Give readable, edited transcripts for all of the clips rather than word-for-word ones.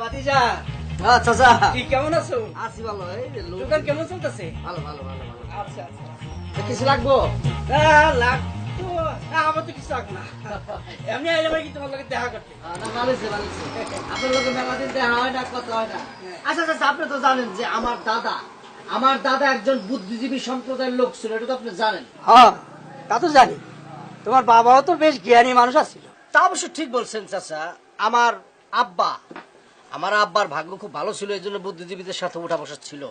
ভাতিজা আচ্ছা আচ্ছা কি কেমন আছো? আছি ভালো। এই যে লোক দোকান কেমন চলতেছে? ভালো ভালো ভালো ভালো। আচ্ছা আচ্ছা কিছু লাগবো? লাগতো না, আমার তো কিছু লাগবে না। এমনি আইলে ভাই কি তোমার লোকের দেখা করতে। না ভালো হয়েছে ভালো হয়েছে। আপনার লোকে মেলা দিন দেখা হয় না, কথা হয় না। আচ্ছা আচ্ছা আপনি তো জানেন যে আমার দাদা একজন বুদ্ধিজীবী সম্প্রদায়ের লোক ছিল, এটা তো আপনি জানেন। হ্যাঁ তা তো জানি, তোমার বাবাও তো বেশ জ্ঞানী মানুষ আছিল। তা অবশ্য ঠিক বলছেন চাচা। আমার আব্বার ভাগ্য খুব ভালো ছিল, এই জন্য বুদ্ধিজীবীদের সাথে উঠা বসা ছিল।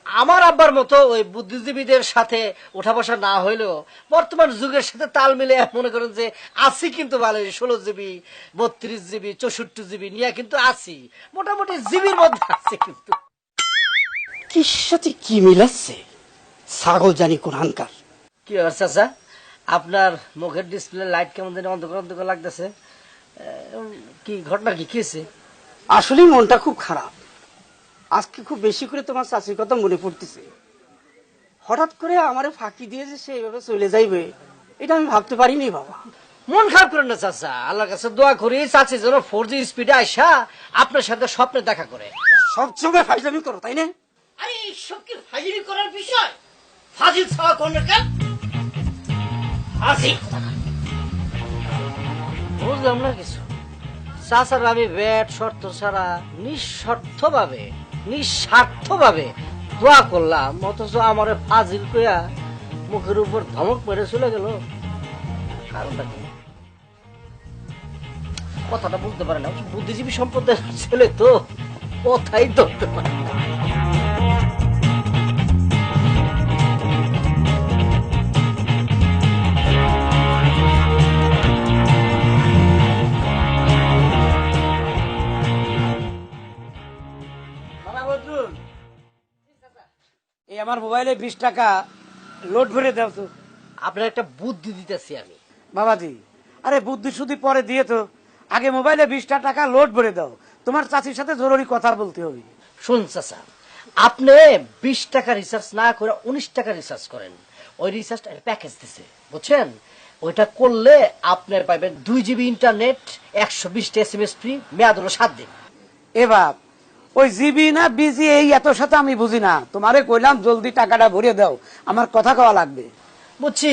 আমার আব্বার মতো ওই বুদ্ধিজীবীদের সাথে উঠা বসা না হইলেও বর্তমান যুগের সাথে তাল মিলে মনে করেন যে আছি, কিন্তু ভালো 16 জিবি 32 জিবি 64 জিবি নিয়ে কিন্তু আছি, মোটামুটি জিবির মধ্যে আছে। কিন্তু কি সাথে কি মিলাচ্ছে ছাগল জানি কোরআনকার। কি ব্যাপার চাচা, আপনার মুখের ডিসপ্লে লাইট কেমন জানি অন্ধকার অন্ধকার লাগতেছে? কি ঘটনা, কি হয়েছে? আসলে মনটা খুব খারাপ। আজকে খুব বেশি করে তোমার চাষির কথা মনে পড়তেছে। হঠাৎ করে আমারে ফাঁকি দিয়ে যে সে এইভাবে চলে যাইবে, এটা আমি ভাবতে পারিনি বাবা। মন খারাপ করেন না চাচা, আল্লাহর কাছে দোয়া করি চাচি যেন 4G স্পিডে আইসা আপনার সাথে স্বপ্নে দেখা করে। সবসময় ফাইজলামি করো তাই না? আরে এইসব কি ফাজিল করার বিষয়? ফাজিল ছাওয়া কোন কেন? ফাজিল বুঝলাম না কিছু। চাচার আমি ব্যাট শর্ত ছাড়া নিঃস্বার্থভাবে দোয়া করলাম, অথচ আমার ফাজিল কইয়া মুখের উপর ধমক মেরে চলে গেল। কারণটা কি? কথাটা বুঝতে পারে না, বুদ্ধিজীবী সম্প্রদায়ের ছেলে তো কথাই ধরতে পারে না। এই আমার মোবাইলে 20 টাকা লোড ভরে দাও তো। আপনার একটা বুদ্ধি দিতেছি আমি। বাবাজি, আরে বুদ্ধি শুধু পরে দিয়ে তো, আগে মোবাইলে 20 টাকা লোড ভরে দাও। তোমার চাচির সাথে জরুরি কথা বলতে হবে। শুন চাচা, আপনি 20 টাকা রিচার্জ না করে 19 টাকা রিচার্জ করেন। ওই রিচার্জটা প্যাকেজ দিছে, বুঝছেন? ওইটা করলে আপনার পাইবেন 2 জিবি ইন্টারনেট, 120টা SMS ফ্রি, মেয়াদ হলো 7 দিন। এ বাপ, ওই জিবি না বিজি এই এত সাথে আমি বুঝি না। তোমারে কইলাম জলদি টাকাটা ভরে দাও, আমার কথা কওয়া লাগবে। বুঝছি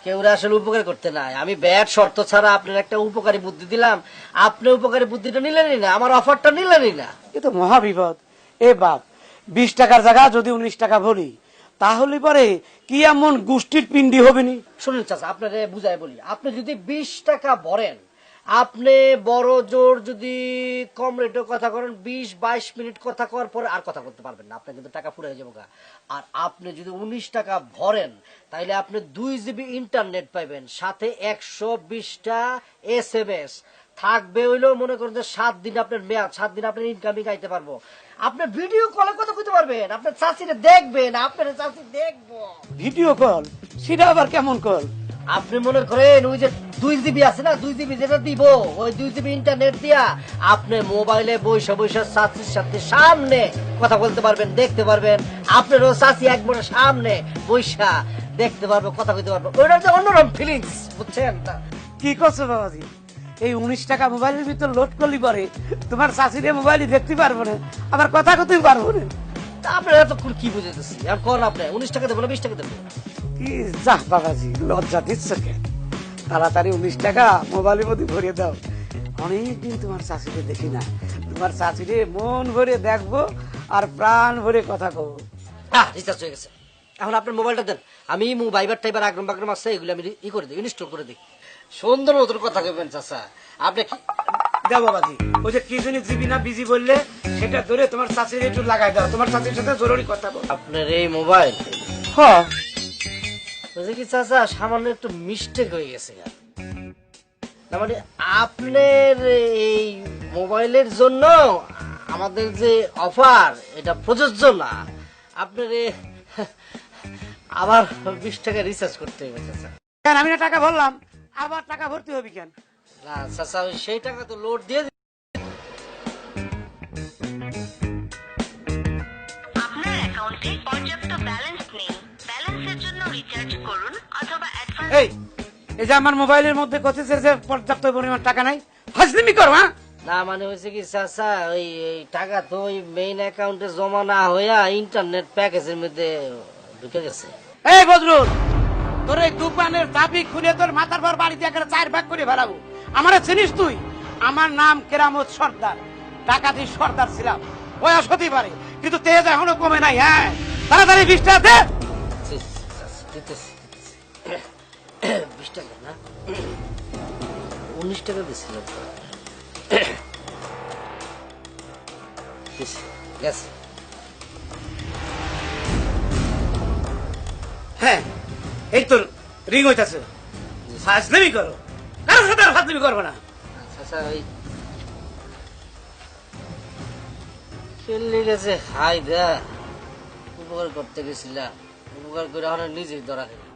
কেউ আসলে উপকার করতে নাই। আমি ব্যাট শর্ত ছাড়া আপনার একটা উপকারী বুদ্ধি দিলাম, আপনি উপকারী বুদ্ধিটা নিলেনই না, আমার অফারটা নিলেনই না। এ তো মহাবিপদ। এ বাপ, 20 টাকার জায়গা যদি 19 টাকা ভরি, তাহলে পরে কি এমন গোষ্ঠীর পিন্ডি হবে নি? শুনুন চাচা, আপনারে বুঝাই বলি, আপনি যদি 20 টাকা ভরেন, আপনি বড় জোর যদি কম রেটে কথা করেন, 20-22 মিনিট কথা করার পরে আর কথা বলতে পারবেন না, আপনার কিন্তু টাকা ফুরিয়ে যাবো গা। আর আপনি যদি 19 টাকা ভরেন, তাইলে আপনি 2 জিবি ইন্টারনেট পাইবেন, সাথে 120টা SMS থাকবে। হইলো মনে করেন যে 7 দিন আপনার মেয়াদ, 7 দিন আপনার ইনকামিং আইতে পারবো। আপনি ভিডিও কলে কথা কইতে পারবেন, আপনার চাচিরে দেখবেন, আপনার চাচি দেখবো। Video call? সেটা আবার কেমন কল? আপনি মনে করেন ওই যে 2 জিবি আছে না, 2 জিবি যেটা দিব, ওই 2 জিবি ইন্টারনেট দিয়া আপনি মোবাইলে বৈশা চাচির সাথে সামনে কথা বলতে পারবেন, দেখতে পারবেন। আপনারও চাচি একবারে সামনে বৈশা দেখতে পারবে, কথা বলতে পারবে। ওইটা যে অন্যরকম ফিলিংস, বুঝছেন? কি করছো বাবাজি? এই 19 টাকা মোবাইলের ভিতর লোড করলি পরে তোমার চাচিরে মোবাইলে দেখতে পারবো না, আবার কথা কতেই পারবো না। আপনার এতক্ষণ কি বুঝেতেছি? আর কোন আপনি 19 টাকা দেবো না 20 টাকা দেবো? কি যা বাবাজি, লজ্জা দিচ্ছ কেন? তাড়াতাড়ি 19 টাকা মোবাইলের মধ্যে ভরিয়ে দাও। অনেকদিন তোমার চাচিরে দেখি না, তোমার চাচিরে মন ভরে দেখবো আর প্রাণ ভরে কথা কব। রিচার্জ হয়ে গেছে, এখন আপনার মোবাইলটা দেন, আমি ভাইবার টাইবার আগ্রম বাগ্রম আছে এগুলো আমি করে দিই, ইনস্টল করে দিই। সুন্দর মতন কথা কইবেন চাচা আপনি। দাও বাবাজি, ওই যে কি জানি জিবি না বিজি বললে, সেটা ধরে তোমার চাচিরে একটু লাগাই দাও, তোমার চাচির সাথে জরুরি কথা বল। আপনার এই মোবাইল হ্যাঁ বুঝে কি চাচা, সামান্য একটু মিস্টেক হয়ে গেছে। না মানে আপনার এই মোবাইলের জন্য আমাদের যে অফার, এটা প্রযোজ্য না। আপনার আবার 20 টাকা রিচার্জ করতে হবে চাচা। কেন আমি না টাকা ভরলাম, আবার টাকা ভরতে হবে কেন? না চাচা, সেই টাকা তো লোড দিয়ে আপনার অ্যাকাউন্টে পর্যাপ্ত ব্যালেন্স নেই, ব্যালেন্সের জন্য রিচার্জ করুন অথবা এই যে আমার মোবাইলের মধ্যে কথিত যে পর্যাপ্ত পরিমাণ টাকা নাই, ফাজলিমি করো। হ্যাঁ না মানে হয়েছে কি চাচা, ওই এই টাকা তো ওই মেইন অ্যাকাউন্টে জমা না হইয়া ইন্টারনেট প্যাকেজের মধ্যে ঢুকে গেছে। এই বদরুল, তোর এই দোকানের চাবি খুলে তোর মাথার পর বাড়িতে একটা 4 ভাগ করে ফেলাবো। আমারে চিনিস তুই? আমার নাম কেরামত সর্দার, ডাকাতি সর্দার ছিলাম। বয়স হতেই পারে কিন্তু তেজ এখনো কমে নাই। হ্যাঁ, তাড়াতাড়ি 20 টাকা দে। দিতেছি 20 টাকা না, 19 টাকা দিছিল। গেছে। হ্যাঁ, এই তোর রিং হইতাছে। ফাজলামি করো, কারোর সাথে আর ফাজলামি করবো না। চাচা ওই চলে গেছে, হাই দা উপকার করতে গেছিলাম, উপকার করে এখন নিজেই ধরা খেলাম।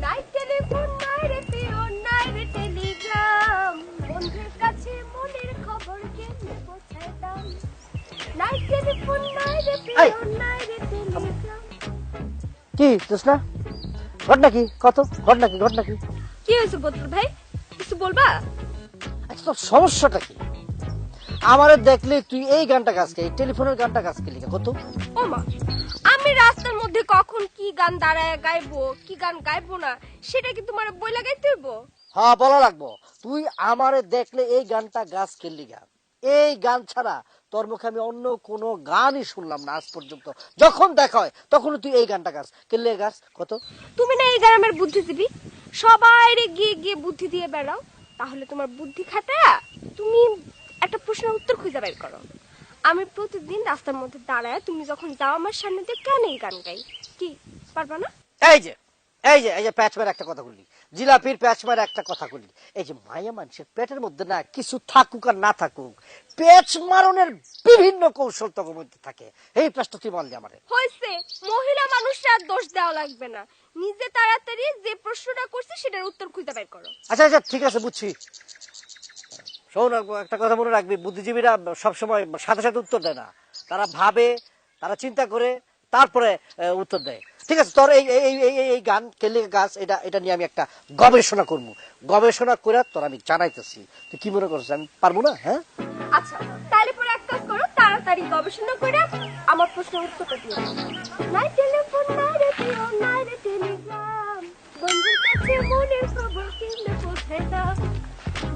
নাই টেলিফোন নাই রে পিওন নাই রে টেলিগ্রাম, বন্ধুর কাছে মনের খবর কেমনে পৌঁছায় দাম। নাই টেলিফোন নাই রে পিওন নাই রে টেলিগ্রাম। কি জোসনা, ঘটনা কি? কত ঘটনা কি? ঘটনা কি? কি হয়েছে বদরুল ভাই, কিছু বলবা? আচ্ছা তোর সমস্যাটা কি? আমারে দেখলে তুই এই গানটা গাছকে, এই টেলিফোনের গানটা গাছকে লিখা কত? ও মা, আমি রাস্তার মধ্যে কখন কি গান দাঁড়ায় গাইবো, কি গান গাইবো না সেটা কি তোমার বই লাগাইতে হইব? হ্যাঁ বলা লাগবো। তুই আমারে দেখলে এই গানটা গাছ খেললি গান, এই গান ছাড়া তোর মুখে আমি অন্য কোনো গানই শুনলাম না আজ পর্যন্ত। যখন দেখা হয় তখন তুই এই গানটা গাছ খেললে গাছ কত? তুমি না এই গ্রামের বুদ্ধিজীবী, সবাই গিয়ে গিয়ে বুদ্ধি দিয়ে বেড়াও, তাহলে তোমার বুদ্ধি খাটায়া তুমি একটা প্রশ্নের উত্তর খুঁজে বের করো। আমি প্রতিদিন রাস্তার মধ্যে দাঁড়ায় তুমি যখন যাও আমার সামনে দিয়ে কেন এই গান গাই, কি পারবা না? এই যে এই যে এই যে প্যাচমার একটা কথা বললি, জিলাপির প্যাচমার একটা কথা বললি, এই যে মায়া মানুষের পেটের মধ্যে না কিছু থাকুক আর না থাকুক, পেচ মারনের বিভিন্ন কৌশল তোর মধ্যে থাকে। এই প্রশ্ন তুই বললি আমারে। হয়েছে, মহিলা মানুষরা আর দোষ দেওয়া লাগবে না, নিজে তাড়াতাড়ি যে প্রশ্নটা করছে সেটার উত্তর খুঁজে বের করো। আচ্ছা আচ্ছা ঠিক আছে, বুঝছি। শোন, একটা কথা মনে রাখবি, বুদ্ধিজীবীরা সবসময় সাথে সাথে উত্তর দেয় না, তারা ভাবে, তারা চিন্তা করে তারপরে উত্তর দেয়। ঠিক আছে, তোর এই এই এই এই গান কেলে গাছ, এটা এটা নিয়ে আমি একটা গবেষণা করবো, গবেষণা করে তোর আমি জানাইতেছি। তুই কি মনে করছিস আমি পারবো না? হ্যাঁ আচ্ছা তাহলে পরে এক কাজ করো, তাড়াতাড়ি গবেষণা করে আমার প্রশ্নের উত্তরটা দিও। নাই টেলিফোন নাই রে পিও নাই রে টেলিগ্রাম, বন্ধুর কাছে মনের খবর কেমনে পৌঁছায় দাও।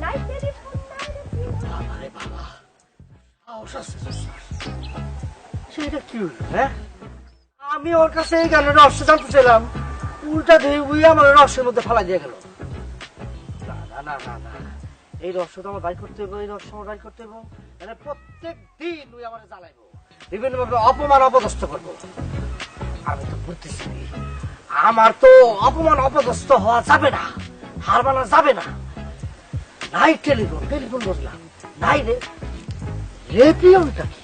নাই টেলিফোন নাই রে পিও। আরে বাবা, সেটা কি হলো? হ্যাঁ, আমি ওর কাছে এই গানের রহস্য জানতে চাইলাম, উল্টা দিয়ে উই আমার রহস্যের মধ্যে ফালা দিয়ে গেল। না না না না না, এই রহস্যটা আমার বাই করতে হবে, এই রহস্য আমার বাই করতে হবে। মানে প্রত্যেক দিন উই আমার জ্বালাইবো, বিভিন্ন ভাবে অপমান অপদস্থ করবো। আমি তো বুঝতেছি আমার তো অপমান অপদস্থ হওয়া যাবে না, হার মানা যাবে না। নাই টেলিফোন, টেলিফোন বসলাম নাই রে, রেপিয়নটা কি?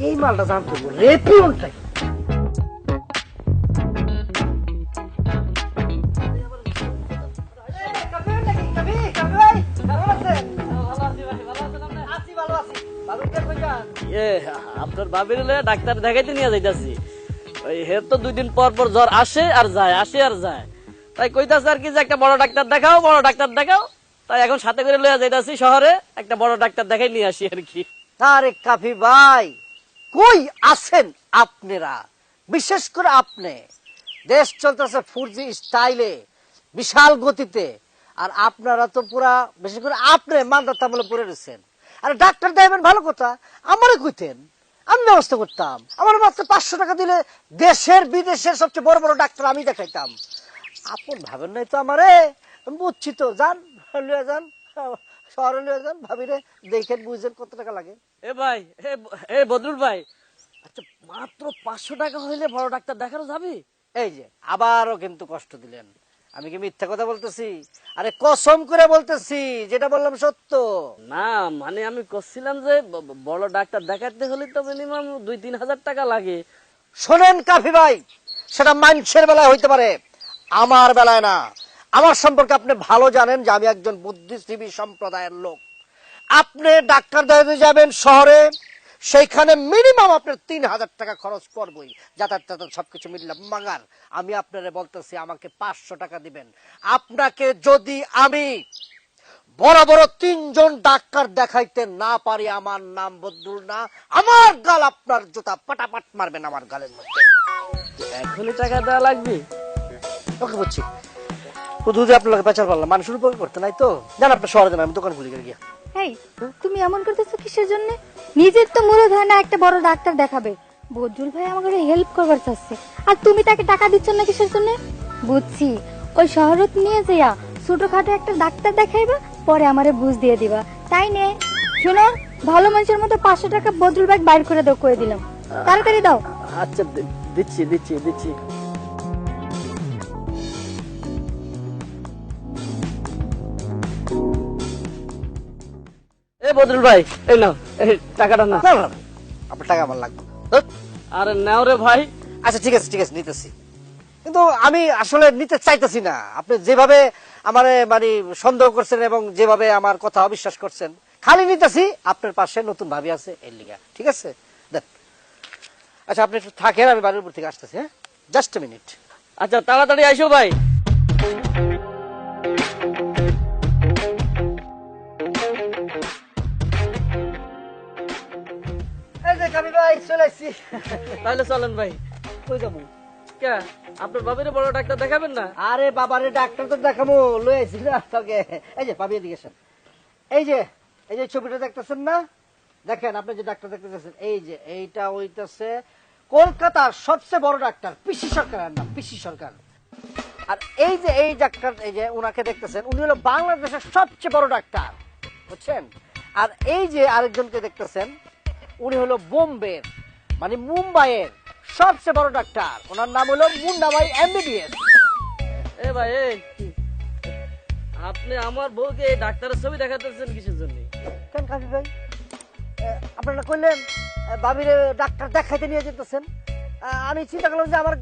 এই মালটা জানতে হবে, রেপিয়নটা কি? আপনার বাবির ডাক্তার দেখাইতে নিয়ে যাইতাছি। ওই হে তো 2 দিন পর পর জ্বর আসে আর যায়, আসে আর যায়। তাই কইতাছে আর কি যে একটা বড় ডাক্তার দেখাও, বড় ডাক্তার দেখাও। তাই এখন সাথে করে লইয়া যাইতাছি শহরে, একটা বড় ডাক্তার দেখাই নিয়ে আসি আর কি। আরে কাফি ভাই, কই আছেন আপনারা? বিশেষ করে আপনি, দেশ চলতেছে 4G স্টাইলে, বিশাল গতিতে, আর আপনারা তো পুরা, বিশেষ করে আপনি মান্দার তামলে পড়ে রয়েছেন। আরে ডাক্তার দেবেন ভালো কথা, আমারে কইতেন, আমি ব্যবস্থা করতাম। আমার মাত্র 500 টাকা দিলে দেশের বিদেশের সবচেয়ে বড় বড় ডাক্তার আমি দেখাইতাম। আপন ভাবেন নাই তো আমারে, বুঝছি তো, যান লইয়া যান, শহরে লইয়া যান, ভাবিরে দেখেন বুঝেন কত টাকা লাগে। এ ভাই, এ বদরুল ভাই, আচ্ছা মাত্র 500 টাকা হইলে বড় ডাক্তার দেখানো যাবে? এই যে আবারও কিন্তু কষ্ট দিলেন, আমি কি মিথ্যা কথা বলতেছি? আরে কসম করে বলতেছি, যেটা বললাম সত্য। না মানে আমি করছিলাম যে বড় ডাক্তার দেখাতে হলে তো মিনিমাম 2-3 হাজার টাকা লাগে। শোনেন কাফি ভাই, সেটা মানুষের বেলায় হইতে পারে, আমার বেলায় না। আমার সম্পর্কে আপনি ভালো জানেন যে আমি একজন বুদ্ধিজীবী সম্প্রদায়ের লোক। আপনি ডাক্তার দেখাতে যাবেন শহরে, সেইখানে মিনিমাম আপনার 3,000 টাকা খরচ করবই, যাতায়াত সবকিছু মিললাম। মাগার আমি আপনারে বলতেছি, আমাকে 500 টাকা দিবেন। আপনাকে যদি আমি বড় বড় 3 জন ডাক্তার দেখাইতে না পারি, আমার নাম বদরুল না, আমার গাল আপনার জুতা পাটাপাট মারবেন আমার গালের মধ্যে। এখনই টাকা দেওয়া লাগবে? ওকে বুঝছি, বুঝে আপনাকে বেচার পারলাম, মানুষের উপর করতে নাই তো। জান আপনার শহরে যান, আমি দোকান খুলি গিয়া। এই তুমি এমন করতেছো কিসের জন্য? নিজের তো মূলত হয় না একটা বড় ডাক্তার দেখাবে, বদরুল ভাই আমাকে হেল্প করবার চাচ্ছে, আর তুমি তাকে টাকা দিচ্ছ না কিসের জন্য? বুঝছি, ওই শহরত নিয়ে যাইয়া ছোটখাটো একটা ডাক্তার দেখাইবা, পরে আমারে বুঝ দিয়ে দিবা, তাই নে। শোনো, ভালো মানুষের মতো 500 টাকা বদরুল ভাই বাইর করে দাও, কয়ে দিলাম, তাড়াতাড়ি দাও। আচ্ছা দিচ্ছি দিচ্ছি দিচ্ছি। এই বদরুল ভাই, এই নাও এই টাকাটা না। না না না, আপনার টাকা আমার লাগবে না। ধুৎ। আরে নাও রে ভাই। আচ্ছা ঠিক আছে ঠিক আছে, নিতেছি, কিন্তু আমি আসলে নিতে চাইতেছি না। আপনি যেভাবে আমার মানে সন্দেহ করছেন এবং যেভাবে আমার কথা অবিশ্বাস করছেন, খালি নিতেছি। আপনার পাশে নতুন ভাবি আছে এর লিগা, ঠিক আছে দেন। আচ্ছা আপনি একটু থাকেন, আমি বাড়ির উপর থেকে আসতেছি। হ্যাঁ, জাস্ট মিনিট। আচ্ছা তাড়াতাড়ি আইসো ভাই। এই যে কামি ভাই চলে আসছি। তাহলে চলেন ভাই। কই যাবো? কে আপনার বাবিরে বড় ডাক্তার দেখাবেন না? আরে বাবারে, ডাক্তার তো দেখাবো, লয়ে আইছি না তোকে। এই যে ভাবি এদিকে আসেন। এই যে এই যে ছবিটা দেখতেছেন না, দেখেন আপনি যে ডাক্তার দেখতেছেন, এই যে এইটা হইতেছে কলকাতার সবচেয়ে বড় ডাক্তার, পিসি সরকারের নাম, পিসি সরকার। আর এই যে এই ডাক্তার, এই যে উনাকে দেখতেছেন, উনি হলো বাংলাদেশের সবচেয়ে বড় ডাক্তার, বুঝছেন? আর এই যে আরেকজনকে দেখতেছেন, উনি হলো বোম্বের মানে মুম্বাইয়ের সবচেয়ে বড় ডাক্তার, ওনার নাম হলো মুন্নাভাই এমবিবিএস। এ ভাই এই আপনি আমার বউকে এই ডাক্তারের ছবি দেখাতেছেন কিসের জন্য? কেন কাজী ভাই, আপনারা কইলেন বাবিরে ডাক্তার দেখাইতে নিয়ে যেতেছেন, আমি চিন্তা করলাম যে আমার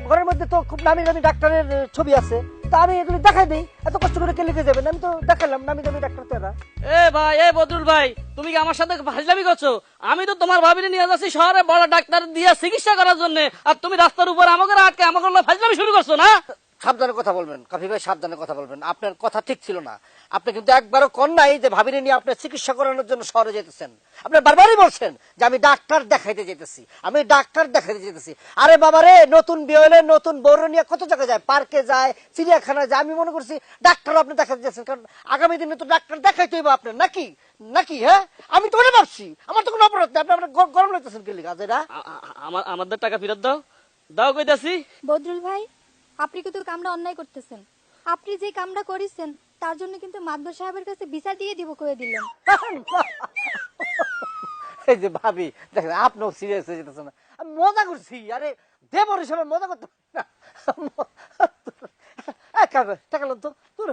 ঘরের মধ্যে তো খুব নামি দামি ডাক্তারের ছবি আছে, তা আমি এগুলি দেখাই দিই, এত কষ্ট করে কে লিখে যাবেন? আমি তো দেখালাম নামি দামি ডাক্তার তেরা। এ ভাই এই বদরুল ভাই, তুমি কি আমার সাথে ফাজলামি করছো? আমি তো তোমার ভাবিরে নিয়ে যাচ্ছি শহরে বড় ডাক্তার দিয়ে চিকিৎসা করার জন্য, আর তুমি রাস্তার উপর আমাকে আটকে আমাকে ফাজলামি শুরু করছো না? সাবধানে কথা বলবেন কাফি ভাই, সাবধানে কথা বলবেন। আপনার কথা ঠিক ছিল না। আপনি কিন্তু একবারও কন নাই যে ভাবিরে নিয়ে আপনার চিকিৎসা করানোর জন্য শহরে যেতেছেন। আপনি বারবারই বলছেন যে আমি ডাক্তার দেখাইতে যেতেছি, আমি ডাক্তার দেখাইতে যেতেছি। আরে বাবারে, নতুন বিয়ে হলে নতুন বউর নিয়ে কত জায়গায় যায়, পার্কে যায়, চিড়িয়াখানায় যায়। আমি মনে করছি ডাক্তার আপনি দেখাতে যাচ্ছেন, কারণ আগামী দিনে তো ডাক্তার দেখাইতে হইব আপনার, নাকি নাকি? হ্যাঁ, আমি তো মনে ভাবছি আমার তো কোনো অপরাধ নেই। আপনি আপনার গরম লাগতেছেন কি লিখা যেটা? আমাদের টাকা ফেরত দাও, দাও কইতাছি। বদরুল ভাই, আপনি কিন্তু কামটা অন্যায় করতেছেন। আপনি যে কামটা করেছেন তার জন্য কিন্তু মাদবর সাহেবের কাছে বিচার দিয়ে দিব, কয়ে দিলেন। এই যে ভাবি দেখেন, আপনিও সিরিয়াস হয়ে যেতেছেন না। আমি মজা করছি, আরে দেবর হিসাবে মজা করতে পারি না। টাকা লোন তো দূর,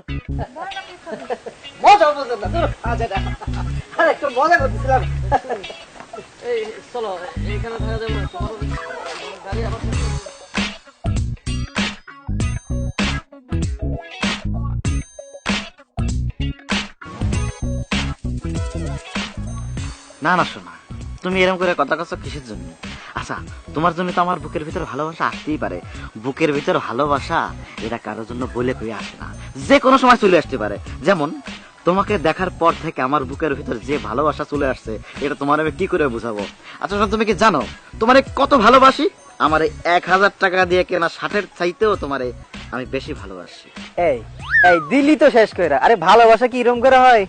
মজা বুঝলেন না, দূর। আরে একটু মজা করতেছিলাম। এই চলো, এইখানে থাকা যাবে না, তোমার গাড়ি আবার না না শোনা, তুমি এরকম করে কথা কচ্ছ কিসের জন্য? আচ্ছা, তোমার জন্য তো আমার বুকের ভিতর ভালোবাসা আসতেই পারে। বুকের ভিতর ভালোবাসা এটা কারোর জন্য বলে কয়ে আসে না, যে কোনো সময় চলে আসতে পারে। যেমন তোমাকে দেখার পর থেকে আমার বুকের ভিতর যে ভালোবাসা চলে আসছে, এটা তোমার আমি কি করে বুঝাবো? আচ্ছা শোনো, তুমি কি জানো তোমারে কত ভালোবাসি? আমার 1000 টাকা দিয়ে কেনা শার্টের চাইতেও তোমারে আমি বেশি ভালোবাসি। এই এই দিল্লি তো শেষ কইরা। আরে ভালোবাসা কি এরকম করে হয়?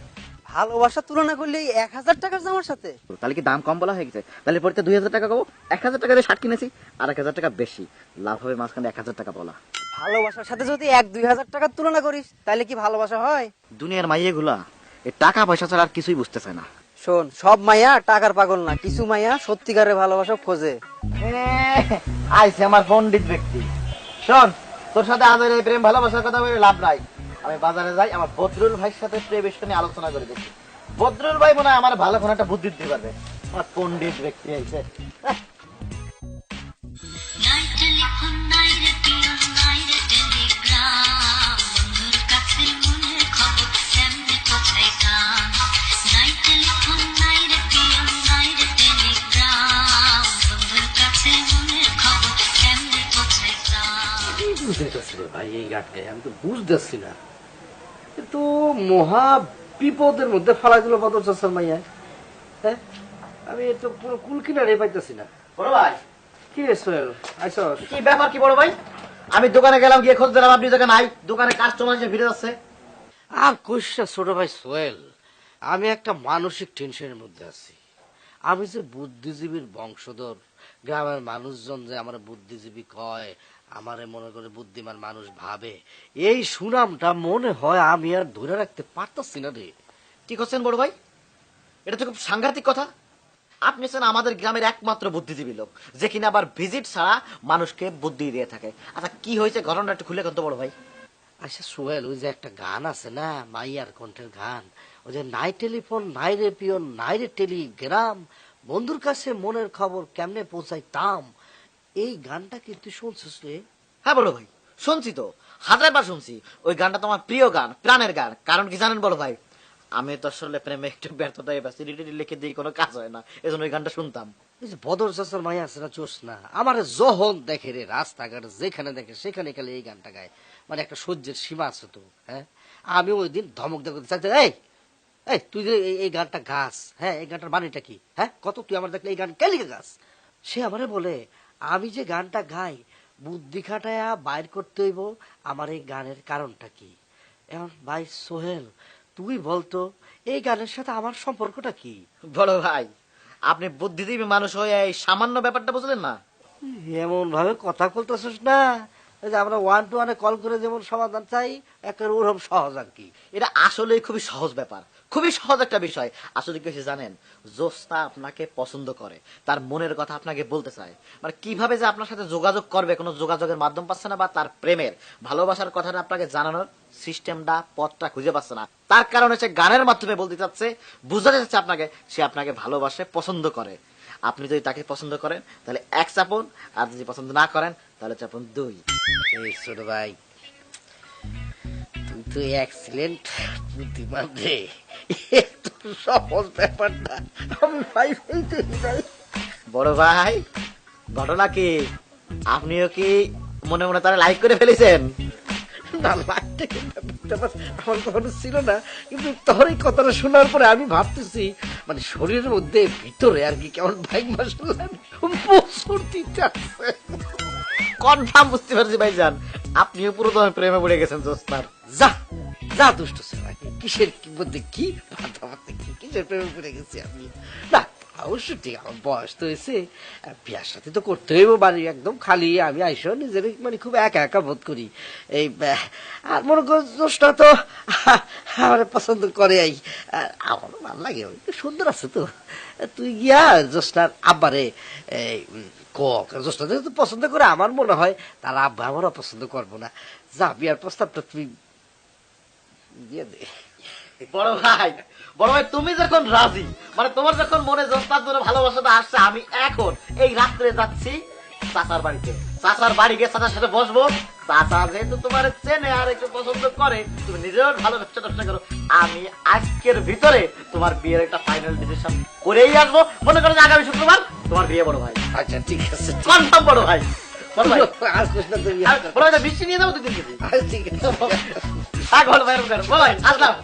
ভালোবাসা তুলনা করলে 1000 টাকার জামার সাথে তাহলে কি দাম কম বলা হয়ে গেছে? তাহলে পরে 2000 টাকা কব, 1000 টাকা দিয়ে শার্ট কিনেছি, আর 1000 টাকা বেশি লাভ হবে, মাঝখানে 1000 টাকা বলা। ভালোবাসার সাথে যদি 1-2 হাজার টাকার তুলনা করিস তাহলে কি ভালোবাসা হয়? দুনিয়ার মাইয়েগুলা এই টাকা পয়সা ছাড়া আর কিছুই বুঝতে চায় না। শোন, সব মাইয়া টাকার পাগল না, কিছু মাইয়া সত্যিকারের ভালোবাসা খোঁজে। আইছে আমার পণ্ডিত ব্যক্তি। শোন, তোর সাথে আমাদের এই প্রেম ভালোবাসার কথা বলে লাভ নাই। আমি বাজারে যাই, আমার বদরুল ভাইয়ের সাথে প্রেম বিষয় নিয়ে আলোচনা করে দেখি। বদরুল ভাই মনে হয় আমার ভালো কোনো একটা বুদ্ধি দিতে পারবে। আমার পণ্ডিত ব্যক্তি আছে। নাই টেলিফোন নাই রে পিয়ন নাই রে টেলিগ্রাম বন্ধুর কাছে মনের খবর কেমনে পৌঁছাইতাম নাই টেলিফোন নাই রে পিয়ন নাই রে টেলিগ্রাম বন্ধুর কাছে মনের খবর কেমনে পৌঁছাইতাম কি বুঝতেছি রে ভাই এই গানকে, আমি তো বুঝতেছি না। কিন্তু মহা বিপদের মধ্যে ফেলা দিল বদর চাচার মাইয়া। হ্যাঁ, আমি তো পুরো কুল কিনারে পাইতেছি না। বড় ভাই, কি রে সোহেল, আইসস? কি ব্যাপার কি বড় ভাই? আমি দোকানে গেলাম, গিয়ে খোঁজ দিলাম আপনি দোকানে নাই। দোকানে কাস্টমার এসে ভিড়ে যাচ্ছে। আর কইসা ছোট ভাই সোহেল, আমি একটা মানসিক টেনশনের মধ্যে আছি। আমি যে বুদ্ধিজীবীর বংশধর, গ্রামের মানুষজন যে আমার বুদ্ধিজীবী কয়, আমারে মনে করে বুদ্ধিমান মানুষ ভাবে, এই সুনামটা মনে হয় আমি আর ধরে রাখতে পারতাছি না রে। কি করছেন বড় ভাই? এটা তো খুব সাংঘাতিক কথা। আপনি হচ্ছেন আমাদের গ্রামের একমাত্র বুদ্ধিজীবী লোক, যে কিনা আবার ভিজিট ছাড়া মানুষকে বুদ্ধি দিয়ে থাকে। আচ্ছা, কি হয়েছে ঘটনাটা একটু খুলে কথা বড় ভাই। আচ্ছা সোহেল, ওই যে একটা গান আছে না, মাইয়ার কণ্ঠের গান, ওই যে নাই টেলিফোন নাই রে পিয়ন নাই রে টেলিগ্রাম বন্ধুর কাছে মনের খবর কেমনে পৌঁছাইতাম, এই গানটা কি তুই শুনছিস রে? হ্যাঁ বড় ভাই, শুনছি তো, 1000বার শুনছি। ওই গানটা তো আমার প্রিয় গান, প্রাণের গান। কারণ কি জানেন বড় ভাই? আমি তো আসলে প্রেমে একটু ব্যর্থতায় ব্যস্ত, লিখে দিয়ে কোনো কাজ হয় না, এজন্য ওই গানটা শুনতাম। এই যে বদর চাচার মাইয়া আছে না, চোস না, আমার যখন দেখে রে রাস্তাঘাট যেখানে দেখে সেখানে খালি এই গানটা গায়। মানে একটা সহ্যের সীমা আছে তো। হ্যাঁ, আমি ওই দিন ধমক দেখতে চাইতে, এই এই তুই যে এই গানটা গাস, হ্যাঁ এই গানটার মানেটা কি? হ্যাঁ, কত তুই আমার দেখলে এই গান কে লিখে গাস? সে আমারে বলে, আমি যে গানটা গাই বুদ্ধি খাটায়া বাইর করতে হইব আমার এই গানের কারণটা কি। এখন ভাই সোহেল, তুই বলতো এই গানের সাথে আমার সম্পর্কটা কি? বড় ভাই, আপনি বুদ্ধিজীবী মানুষ হয়ে এই সামান্য ব্যাপারটা বুঝলেন না? এমন ভাবে কথা বলতেছিস না, এই যে আমরা 1 to 1 কল করে যেমন সমাধান চাই, একটা ওরকম সহজ আর কি। এটা আসলে খুবই সহজ ব্যাপার, খুবই সহজ একটা বিষয়। আসলে কি হয়েছে জানেন? জোস্তা আপনাকে পছন্দ করে, তার মনের কথা আপনাকে বলতে চায়। মানে কিভাবে যে আপনার সাথে যোগাযোগ করবে, কোনো যোগাযোগের মাধ্যম পাচ্ছে না, বা তার প্রেমের ভালোবাসার কথাটা আপনাকে জানানোর সিস্টেমটা, পথটা খুঁজে পাচ্ছে না। তার কারণে সে গানের মাধ্যমে বলতে চাচ্ছে, বুঝাতে চাচ্ছে আপনাকে, সে আপনাকে ভালোবাসে, পছন্দ করে। আপনি যদি তাকে পছন্দ করেন তাহলে 1 চাপুন, আর যদি পছন্দ না করেন তাহলে চাপুন 2। এই ছোট ভাই, তুই তো এক্সিলেন্ট বুদ্ধিমান রে। এত সহজ ব্যাপারটা আমি ভাই ফেলতে চাই। বড় ভাই, ঘটনা কি? আপনিও কি মনে মনে তারা লাইক করে ফেলেছেন? না, লাগতে কিন্তু ব্যাপারটা আমার কখনো ছিল না, কিন্তু তোর এই কথাটা শোনার পরে আমি ভাবতেছি, মানে শরীরের মধ্যে ভিতরে আর কি কেমন ভাই মাসাল্লাহ বছর দিতে আছে। কনফার্ম বুঝতে পারছি ভাইজান, আপনিও পুরো তোমার প্রেমে পড়ে গেছেন জোস্তার। যা যা দুষ্ট ছেলে, কিসের মধ্যে কি ভাতাভাতি, কিসের প্রেমে পড়ে গেছি আমি? না অবশ্য ঠিক, আমার বয়স তো হয়েছে, বিয়ার সাথে তো করতে হইব। বাড়ি একদম খালি, আমি আইসো নিজের মানে খুব একা একা বোধ করি। এই আর মনে কর দোষটা তো আমার পছন্দ করে, আমারও ভালো লাগে, সুন্দর আছে তো। তুই গিয়া জোসনার আব্বারে কক, জোসনা যেহেতু পছন্দ করে, আমার মনে হয় তার আব্বা আমারও পছন্দ করবো না। যা, বিয়ার প্রস্তাবটা তুই দিয়ে দে। বড় ভাই, বড় ভাই, তুমি যখন রাজি, মানে তোমার যখন মনে জোস্তার জন্য ভালোবাসাটা আসছে, আমি এখন এই রাত্রে যাচ্ছি চাচার বাড়িতে। চাচার বাড়ি গিয়ে চাচার সাথে বসবো। চাচা যেহেতু তোমার চেনে আর একটু পছন্দ করে, তুমি নিজেও ভালো ব্যবসা টবসা করো। আমি আজকের ভিতরে তোমার বিয়ের একটা ফাইনাল ডিসিশন করেই আসবো। মনে করো যে আগামী শুক্রবার তোমার বিয়ে বড় ভাই। আচ্ছা ঠিক আছে, কনফার্ম বড় ভাই। বড় ভাই, আর কৃষ্ণ তুমি বড় ভাই, মিষ্টি নিয়ে যাবো 2 কেজি। ঠিক আছে। বড় ভাই, বড় ভাই আসলাম।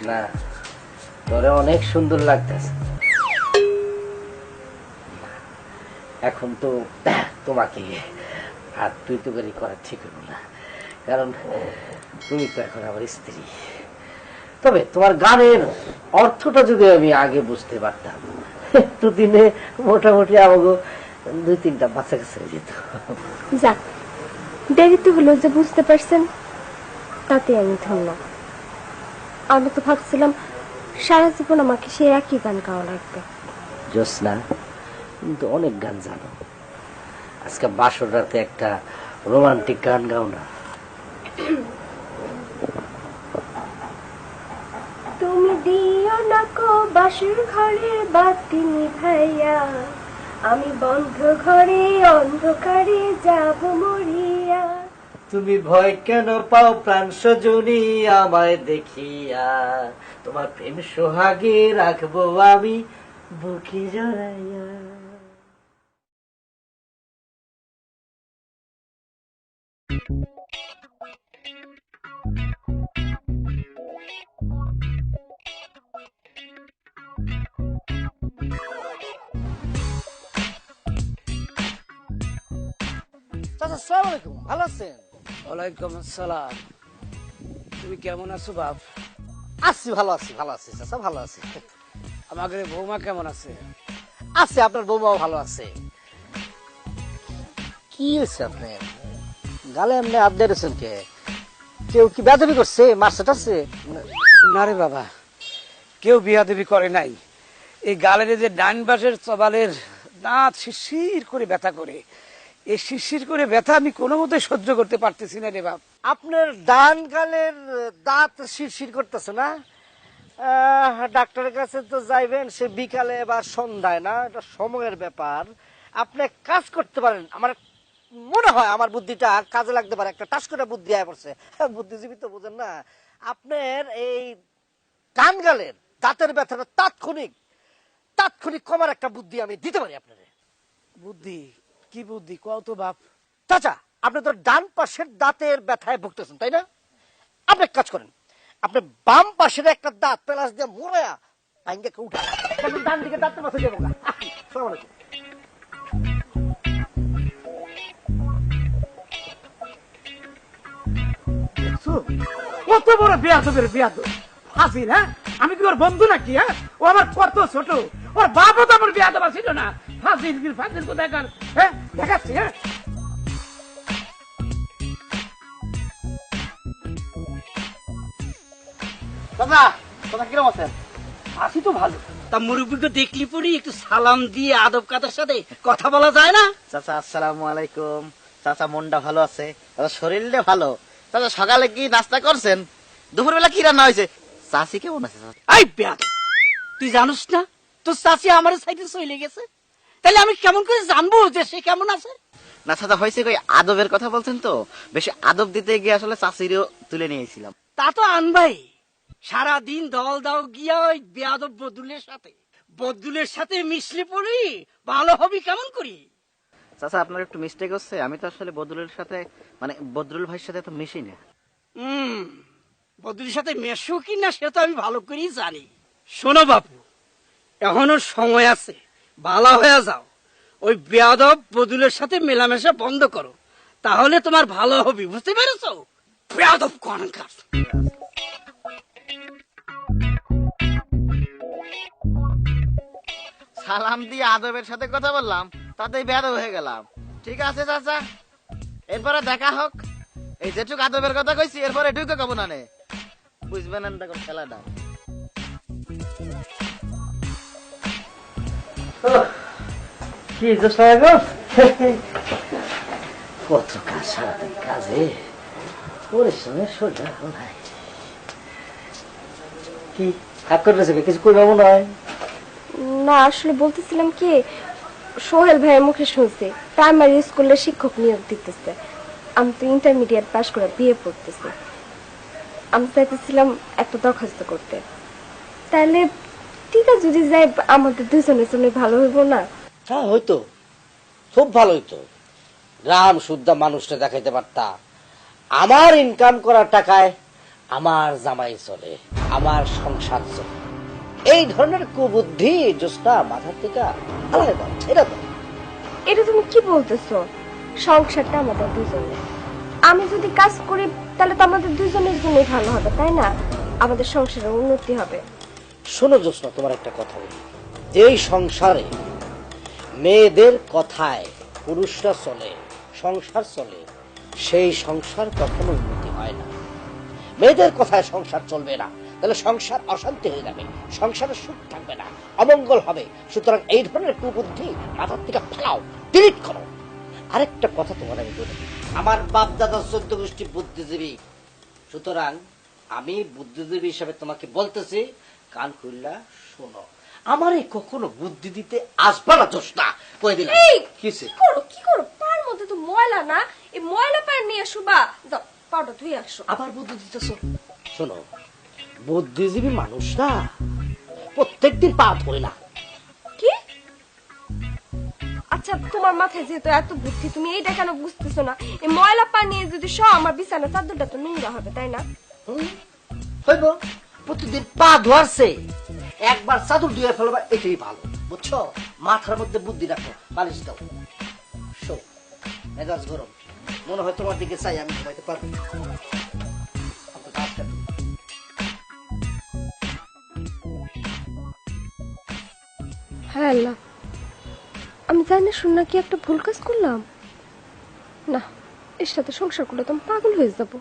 না, তোরে অনেক সুন্দর লাগতেছে। এখন তো তোমাকে আর তুই তো করি করা ঠিক হইব না, কারণ তুমি তো এখন আমার স্ত্রী। তবে তোমার গানের অর্থটা যদি আমি আগে বুঝতে পারতাম, একটু দিনে মোটামুটি আমাকে 2-3টা বাচ্চা কাছে হয়ে যেত। যাক, দেরিতে হলো যে বুঝতে পারছেন, তাতে আমি ধন্য। আমি তো ভাবছিলাম সারা জীবন আমাকে সে একই গান গাওয়া লাগবে। জোৎস্না, কিন্তু অনেক গান জানো, আজকে বাসর রাতে একটা রোমান্টিক গান গাও না। তুমি দিও না কো বাসর ঘরের বাতি নিভাইয়া, আমি বন্ধ ঘরে অন্ধকারে যাব মরিয়া। তুমি ভয় কেন পাও প্রাণ সজনী আমায় দেখিয়া, তোমার প্রেম সোহাগে রাখবো আমি বুকে জড়াইয়া। চাচা, আসসালামু আলাইকুম, ভালো আছেন? ওয়ালাইকুম আসসালাম। তুমি কেমন আছো বাপ? আছি, ভালো আছি, ভালো আছি চাচা, ভালো আছি। আমাদের বৌমা কেমন আছে? আছে, আপনার বৌমাও ভালো আছে। কি হয়েছে আপনার গালে এমনি আপ দিয়েছেন? কে কেউ কি বেয়াদবি করছে, মারছে টারছে? না রে বাবা, কেউ বিয়াদবি করে নাই। এই গালের যে ডান পাশের চবালের দাঁত শিরশির করে ব্যথা করে, এই শিরশির করে ব্যথা আমি কোনো মতে সহ্য করতে পারতেছি না রে বাপ। আপনার ডান গালের দাঁত শিরশির করতেছে না? ডাক্তারের কাছে তো যাইবেন সে বিকালে বা সন্ধ্যায়, না? এটা সময়ের ব্যাপার। আপনি কাজ করতে পারেন, আমার মনে হয় আমার বুদ্ধিটা কাজে লাগতে পারে। একটা টাস করে বুদ্ধি আয় পড়ছে, বুদ্ধিজীবী তো বুঝেন না। আপনার এই ডান গালের দাঁতের ব্যথাটা তাৎক্ষণিক কমার একটা বুদ্ধি আমি দিতে পারি আপনার। বুদ্ধি? কি বুদ্ধি কও তো বাপ? চাচা, আপনি তো ডান পাশের দাঁতের ব্যথায় ভুগতেছেন, তাই না? আপনি এক কাজ করেন, আপনি বাম পাশের একটা দাঁত পেলাস দিয়ে মোড়ায়া ভাঙ্গে উঠা, ডান দিকে দাঁতের মাথায় যাবো না। আসসালামু আলাইকুম। দেখছো? কত বড় বেয়াদবের বেয়াদব ফাজিল, হ্যাঁ? আমি কি ওর বন্ধু নাকি? হ্যাঁ, ও আমার কত ছোট, ওর বাপও তো আমার বেয়াদব ছিল না। ফাজিল ফাজিল কো দেখার, হ্যাঁ দেখাচ্ছি। হ্যাঁ, দাদা দাদা কিরকম আছেন? আছি তো ভালো। তা মুরব্বীকে দেখলি পড়ি একটু সালাম দিয়ে আদব কাতার সাথে কথা বলা যায় না? চাচা আসসালামু আলাইকুম। চাচা মনটা ভালো আছে, চাচা শরীরটা ভালো। চাচা সকালে কি নাস্তা করছেন? দুপুরবেলা কি রান্না হয়েছে? চাচি কেমন আছে? এই ব্যাগ, তুই জানিস না তোর চাচি আমার সাইডে চলে গেছে? তাহলে আমি কেমন করে জানবো যে সে কেমন আছে? না চাচা, হয়েছে কই আদবের কথা বলছেন তো, বেশি আদব দিতে গিয়ে আসলে চাচিরও তুলে নিয়েছিলাম। তা তো আনবাই, সারাদিন দল দাও গিয়া ওই বেয়াদব বদুলের সাথে মিশলে পড়ি ভালো হবি কেমন করি? চাচা আপনার একটু মিস্টেক হচ্ছে, আমি তো আসলে বদরুলের সাথে মানে বদরুল ভাইয়ের সাথে তো মিশি না। বদুলের সাথে মেশো কি না সে তো আমি ভালো করেই জানি। শোনো বাপু, এখনো সময় আছে, ভালো হয়ে যাও। ওই বেয়াদব বদুলের সাথে মেলামেশা বন্ধ করো, তাহলে তোমার ভালো হবে, বুঝতে পেরেছো? বেয়াদব কোনকার। সালাম দিয়ে আদবের সাথে কথা বললাম, তাতেই বেয়াদব হয়ে গেলাম। ঠিক আছে চাচা, এরপরে দেখা হোক। এই যেটুক আদবের কথা কইছি এরপরে ঢুকে কব না নে, বুঝবেন না দেখুন খেলাটা। কি জোসা কত কাজ, সারাদিন কাজে পরিশ্রমের সোজা নাই। কি হাক করতেছে, কিছু করবো মনে হয়? না, আসলে বলতেছিলাম কি, সোহেল ভাইয়ের মুখে শুনছি প্রাইমারি স্কুলে শিক্ষক নিয়োগ দিতেছে। আমি তো ইন্টারমিডিয়েট পাশ করে বিয়ে পড়তেছি। আমি চাইতেছিলাম একটা দরখাস্ত করতে। তাহলে ঠিক আছে, যদি যাই আমাদের দুজনের জন্য ভালো হইব না? হ্যাঁ, হয়তো খুব ভালো হইতো। গ্রাম শুদ্ধা মানুষটা দেখাইতে পারতা আমার ইনকাম করার টাকায় আমার জামাই চলে। আমার সংসার চলে। এই ধরনের কুবুদ্ধি জোসনা মাথার থেকে আলাদা দাও, এটা দাও। এটা তুমি কি বলতেছো? সংসারটা আমাদের দুজনের। আমি যদি কাজ করি তাহলে তো আমাদের দুজনের জন্যই ভালো হবে, তাই না? আমাদের সংসারের উন্নতি হবে। শোনো জোসনা, তোমার একটা কথা বলি, যেই সংসারে মেয়েদের কথায় পুরুষরা চলে, সংসার চলে, সেই সংসার কখনো উন্নতি হয় না। মেয়েদের কথায় সংসার চলবে না, তাহলে সংসার অশান্তি হয়ে যাবে, সংসারে সুখ থাকবে না, অমঙ্গল হবে। সুতরাং এই ধরনের কুবুদ্ধি মাথার থেকে ফেলাও, ডিলিট করো। আরেকটা কথা তোমার আমি বলি, আমার বাপ দাদা 14 গোষ্ঠী বুদ্ধিজীবী, সুতরাং আমি বুদ্ধিজীবী হিসাবে তোমাকে বলতেছি, কান খুললা শোনো। আমারে কখনো বুদ্ধি দিতে আসবা না জোসনা, কই দিলাম। এই কিসে কি করো? পার মধ্যে তো ময়লা না, এই ময়লা পার নিয়ে শুবা। যাও পাউডার ধুয়ে আসো। আবার বুদ্ধি দিতেছ? শোনো, বুদ্ধিজীবী মানুষরা প্রত্যেকদিন পা ধরে না। কি? আচ্ছা, তোমার মাথায় যেহেতু এত বুদ্ধি, তুমি এইটা কেন বুঝতেছো না? এই ময়লা পানি নিয়ে যদি আমার বিছানা চাদরটা তো নোংরা হবে, তাই না? হইব, প্রতিদিন পা ধোয়ারছে একবার চাদর ধুয়ে ফেলবা, এটাই ভালো, বুঝছো? মাথার মধ্যে বুদ্ধি রাখো, পালিশ দাও। শো, মেজাজ গরম, মনে হয় তোমার দিকে চাই আমি ঘুমাইতে পারবো। হ্যাঁ আল্লাহ, আমি জানি না শুন কি একটা ভুল কাজ করলাম। না, এর সাথে সংসার করলে তো আমি পাগল হয়ে যাব।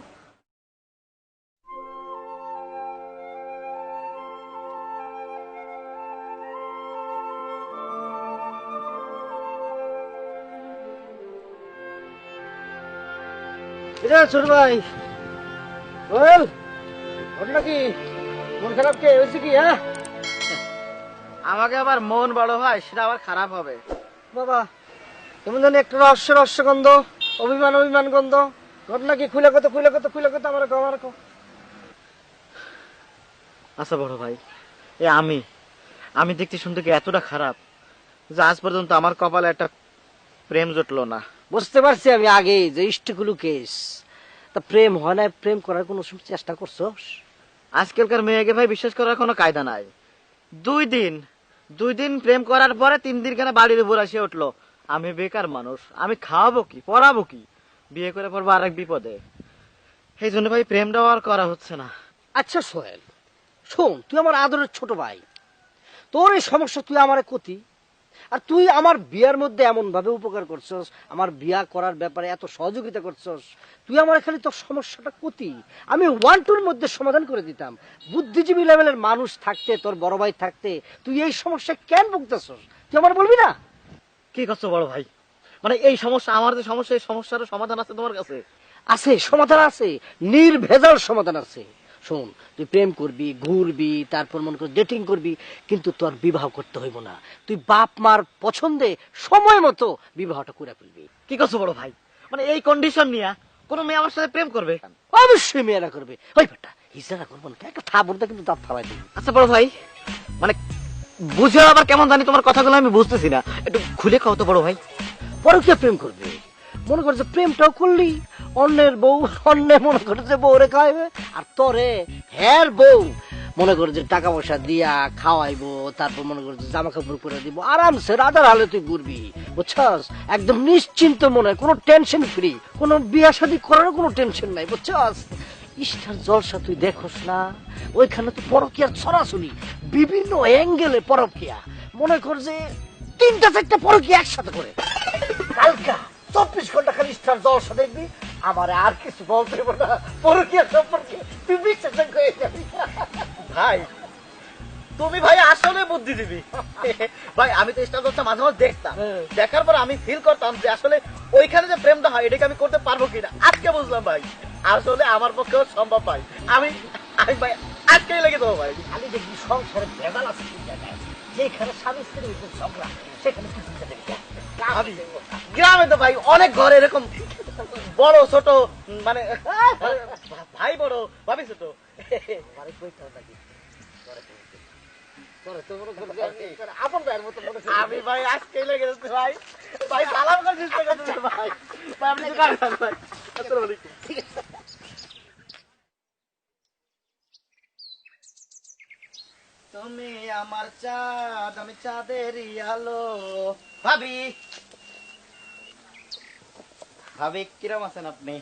ছোট ভাই বল, ঘটনা কি? মন খারাপ কে হয়েছে কি? হ্যাঁ, আমাকে আবার মন বড় হয় সেটা আবার খারাপ হবে। বাবা তুমি জানি একটা রহস্য গন্ধ, অভিমান গন্ধ। ঘটনা কি? খুলে কত আমার কো। আচ্ছা বড় ভাই, আমি দেখতে শুনতে কি এতটা খারাপ যে আজ পর্যন্ত আমার কপালে একটা প্রেম জুটলো না। বুঝতে পারছি আমি আগে যে ইষ্টগুলো কেস, তা প্রেম হয় না, প্রেম করার কোনো চেষ্টা করছো? আজকালকার মেয়েকে ভাই বিশ্বাস করার কোনো কায়দা নাই। দুই দিন প্রেম করার পরে 3 দিন কেন বাড়ির উপর আসে উঠলো। আমি বেকার মানুষ, আমি খাওয়াবো কি, পড়াবো কি, বিয়ে করে পড়বো আরেক বিপদে। এই জন্য ভাই প্রেমটাও আর করা হচ্ছে না। আচ্ছা সোহেল, শোন, তুই আমার আদরের ছোট ভাই, তোর এই সমস্যা তুই আমারে কতি, আর তুই আমার বিয়ার মধ্যে এমন ভাবে উপকার করছস, আমার বিয়া করার ব্যাপারে এত সহযোগিতা করছস, তুই আমার খালি তোর সমস্যাটা কতি আমি 1-2 মধ্যে সমাধান করে দিতাম। বুদ্ধিজীবী লেভেলের মানুষ থাকতে, তোর বড় ভাই থাকতে, তুই এই সমস্যা কেন ভুগতেছস? তুই আমার বলবি না? কি করছো বড় ভাই? মানে এই সমস্যা, আমার যে সমস্যা, এই সমস্যার সমাধান আছে তোমার কাছে? আছে, সমাধান আছে, নির্ভেজাল সমাধান আছে। শোন, তুই প্রেম করবি, ঘুরবি, তারপর মনে কর ডেটিং করবি, কিন্তু তোর বিবাহ করতে হইব না। তুই বাপ মার পছন্দে সময় মতো বিবাহটা করে ফেলবি। কি করছো বড় ভাই? মানে এই কন্ডিশন নিয়ে কোন মেয়ে আমার সাথে প্রেম করবে? অবশ্যই মেয়েরা করবে। ওই বেটা হিজড়া করবো না, একটা থাবড়টা কিন্তু দাঁত ফালাই দিবি। আচ্ছা বড় ভাই, মানে বুঝে আবার কেমন জানি তোমার কথাগুলো আমি বুঝতেছি না, একটু খুলে কও তো বড় ভাই। পরকীয়া প্রেম করবে, মনে করে যে প্রেমটাও করলি, অন্যের বউ অন্যে মনে করে যে বউ রে খাওয়াইবে, আর তোরে হ্যার বউ মনে করে যে টাকা পয়সা দিয়া খাওয়াইবো, তারপর মনে করে যে জামা কাপড় করে দিব, আরামসে রাতার হালে তুই ঘুরবি, বুঝছস? একদম নিশ্চিন্ত মনে, কোনো টেনশন ফ্রি, কোনো বিয়া শাদী করার কোনো টেনশন নাই, বুঝছস? স্টার জলসা তুই দেখোস না? ওইখানে তো পরকীয়ার ছড়াছড়ি, বিভিন্ন অ্যাঙ্গেলে পরকীয়া, মনে কর যে 3-4টা পরকীয়া একসাথে করে। কালকা 24 ঘন্টা খালি স্টার জলসা দেখবি, আমার আর কিছু বলতে হবে না পরকীয়া সম্পর্কে, তুই বিশ্বাস করে যাবি। ভাই তুমি ভাই আসলে বুদ্ধিজীবী ভাই। আমি তো স্টার জলসা মাঝে মাঝে দেখতাম, দেখার পর আমি ফিল করতাম যে আসলে ওইখানে যে প্রেমটা হয় এটাকে আমি করতে পারবো কিনা। আজকে বুঝলাম ভাই, আসলে আমার পক্ষেও সম্ভব ভাই। আমি ভাই আজকেই লেগে দেবো ভাই। খালি দেখবি সংসারে ভেজাল আছে ঠিক জায়গায়, যেখানে স্বামী স্ত্রীর ভিতরে ঝগড়া, সেখানে কিছু দেখবি। গ্রামে তো ভাই অনেক ঘরে এরকম বড় ছোট, মানে ভাই বড় ভাবি ছোট। আমি ভাই আজকে লেগে যাচ্ছে ভাই। ভাই সালাম করে দিতে ভাই। ভাই আপনি দোকানে যান ভাই। আসসালামু আলাইকুম। তুমি আমার চাঁদ, আমি চাঁদেরই আলো। ভাবি, ভাবি কিরম আছেন আপনি?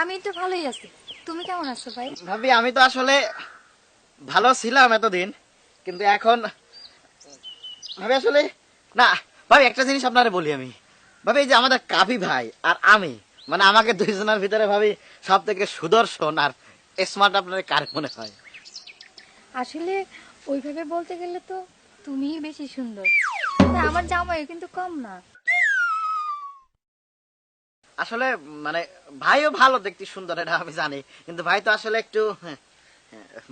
আমি তো ভালোই আছি, তুমি কেমন আছো ভাই? ভাবি আমি তো আসলে ভালো ছিলাম এতদিন, কিন্তু এখন ভাবি আসলে না। ভাবি একটা জিনিস আপনারে বলি আমি, ভাবি এই যে আমাদের কাফি ভাই আর আমি, মানে আমাকে দুইজনের ভিতরে ভাবি সব থেকে সুদর্শন আর স্মার্ট আপনার কার মনে হয়? আসলে ওইভাবে বলতে গেলে তো তুমিই বেশি সুন্দর, তা আমার জামাই কিন্তু কম না। আসলে মানে ভাইও ভালো দেখতে সুন্দর, এটা আমি জানি, কিন্তু ভাই তো আসলে একটু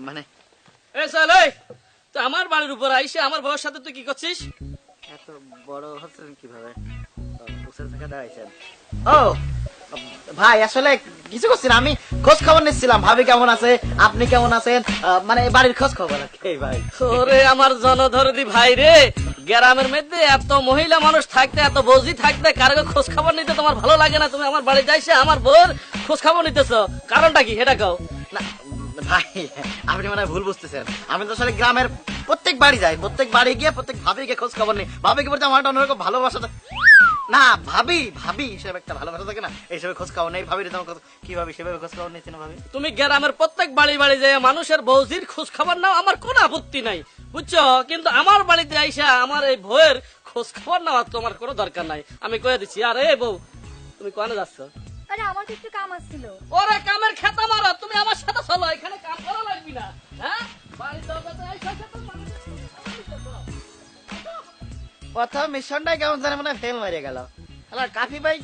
মানে এ চল এই, তো আমার বাড়ির উপর আইসে আমার বউয়ের সাথে তুই কি করছিস? এত বড় হচ্ছেন কিভাবে? উঁচু থেকে দাঁড়াইছেন? ও ভাই আসলে কিছু করছি না, আমি খোঁজ খবর নিচ্ছিলাম ভাবি কেমন আছে, আপনি কেমন আছেন, মানে বাড়ির খোঁজ খবর আর কি ভাই। ওরে আমার জনধরদি ভাই রে, গ্রামের মধ্যে এত মহিলা মানুষ থাকতে, এত বৌজি থাকতে কারো খোঁজ খবর নিতে তোমার ভালো লাগে না? তুমি আমার বাড়ি যাইছে আমার বউর খোঁজ খবর নিতেছ, কারণটা কি সেটা কও। না ভাই আপনি মানে ভুল বুঝতেছেন, আমি তো আসলে গ্রামের প্রত্যেক বাড়ি যাই, প্রত্যেক বাড়ি গিয়ে প্রত্যেক ভাবিকে খোঁজ খবর নিই। ভাবিকে বলতে আমার একটা অন্যরকম ভালোবাসা না, ভাবি ভাবি হিসেবে একটা ভালোবাসা থাকে না, এইসবে খোঁজ খবর নেই। ভাবি তোমার কিভাবে সেভাবে খোঁজ খবর নিচ্ছি না ভাবি। তুমি গ্রামের প্রত্যেক বাড়ি বাড়ি যায় মানুষের বৌজির খোঁজ খবর নাও, আমার কোনো আপত্তি নাই, বুঝছো? কিন্তু আমার বাড়িতে আইসা আমার এই বউয়ের খোঁজ খবর নেওয়ার তোমার কোনো দরকার নাই, আমি কয়ে দিচ্ছি। আর এই বউ, তুমি কোনে যাচ্ছ? আরে আমার তো একটু কাম আসছিল। ওরে কামের খেতা মারো, তুমি আমার সাথে চলো, এখানে কাম করা লাগবে না। হ্যাঁ, বাড়িতে আইসা তো মানুষের খোঁজ খবর নিতেছো। প্রথম মিশনটাই কেমন জানে মনে ফেল মারে গেল। হ্যালো কাফি ভাই,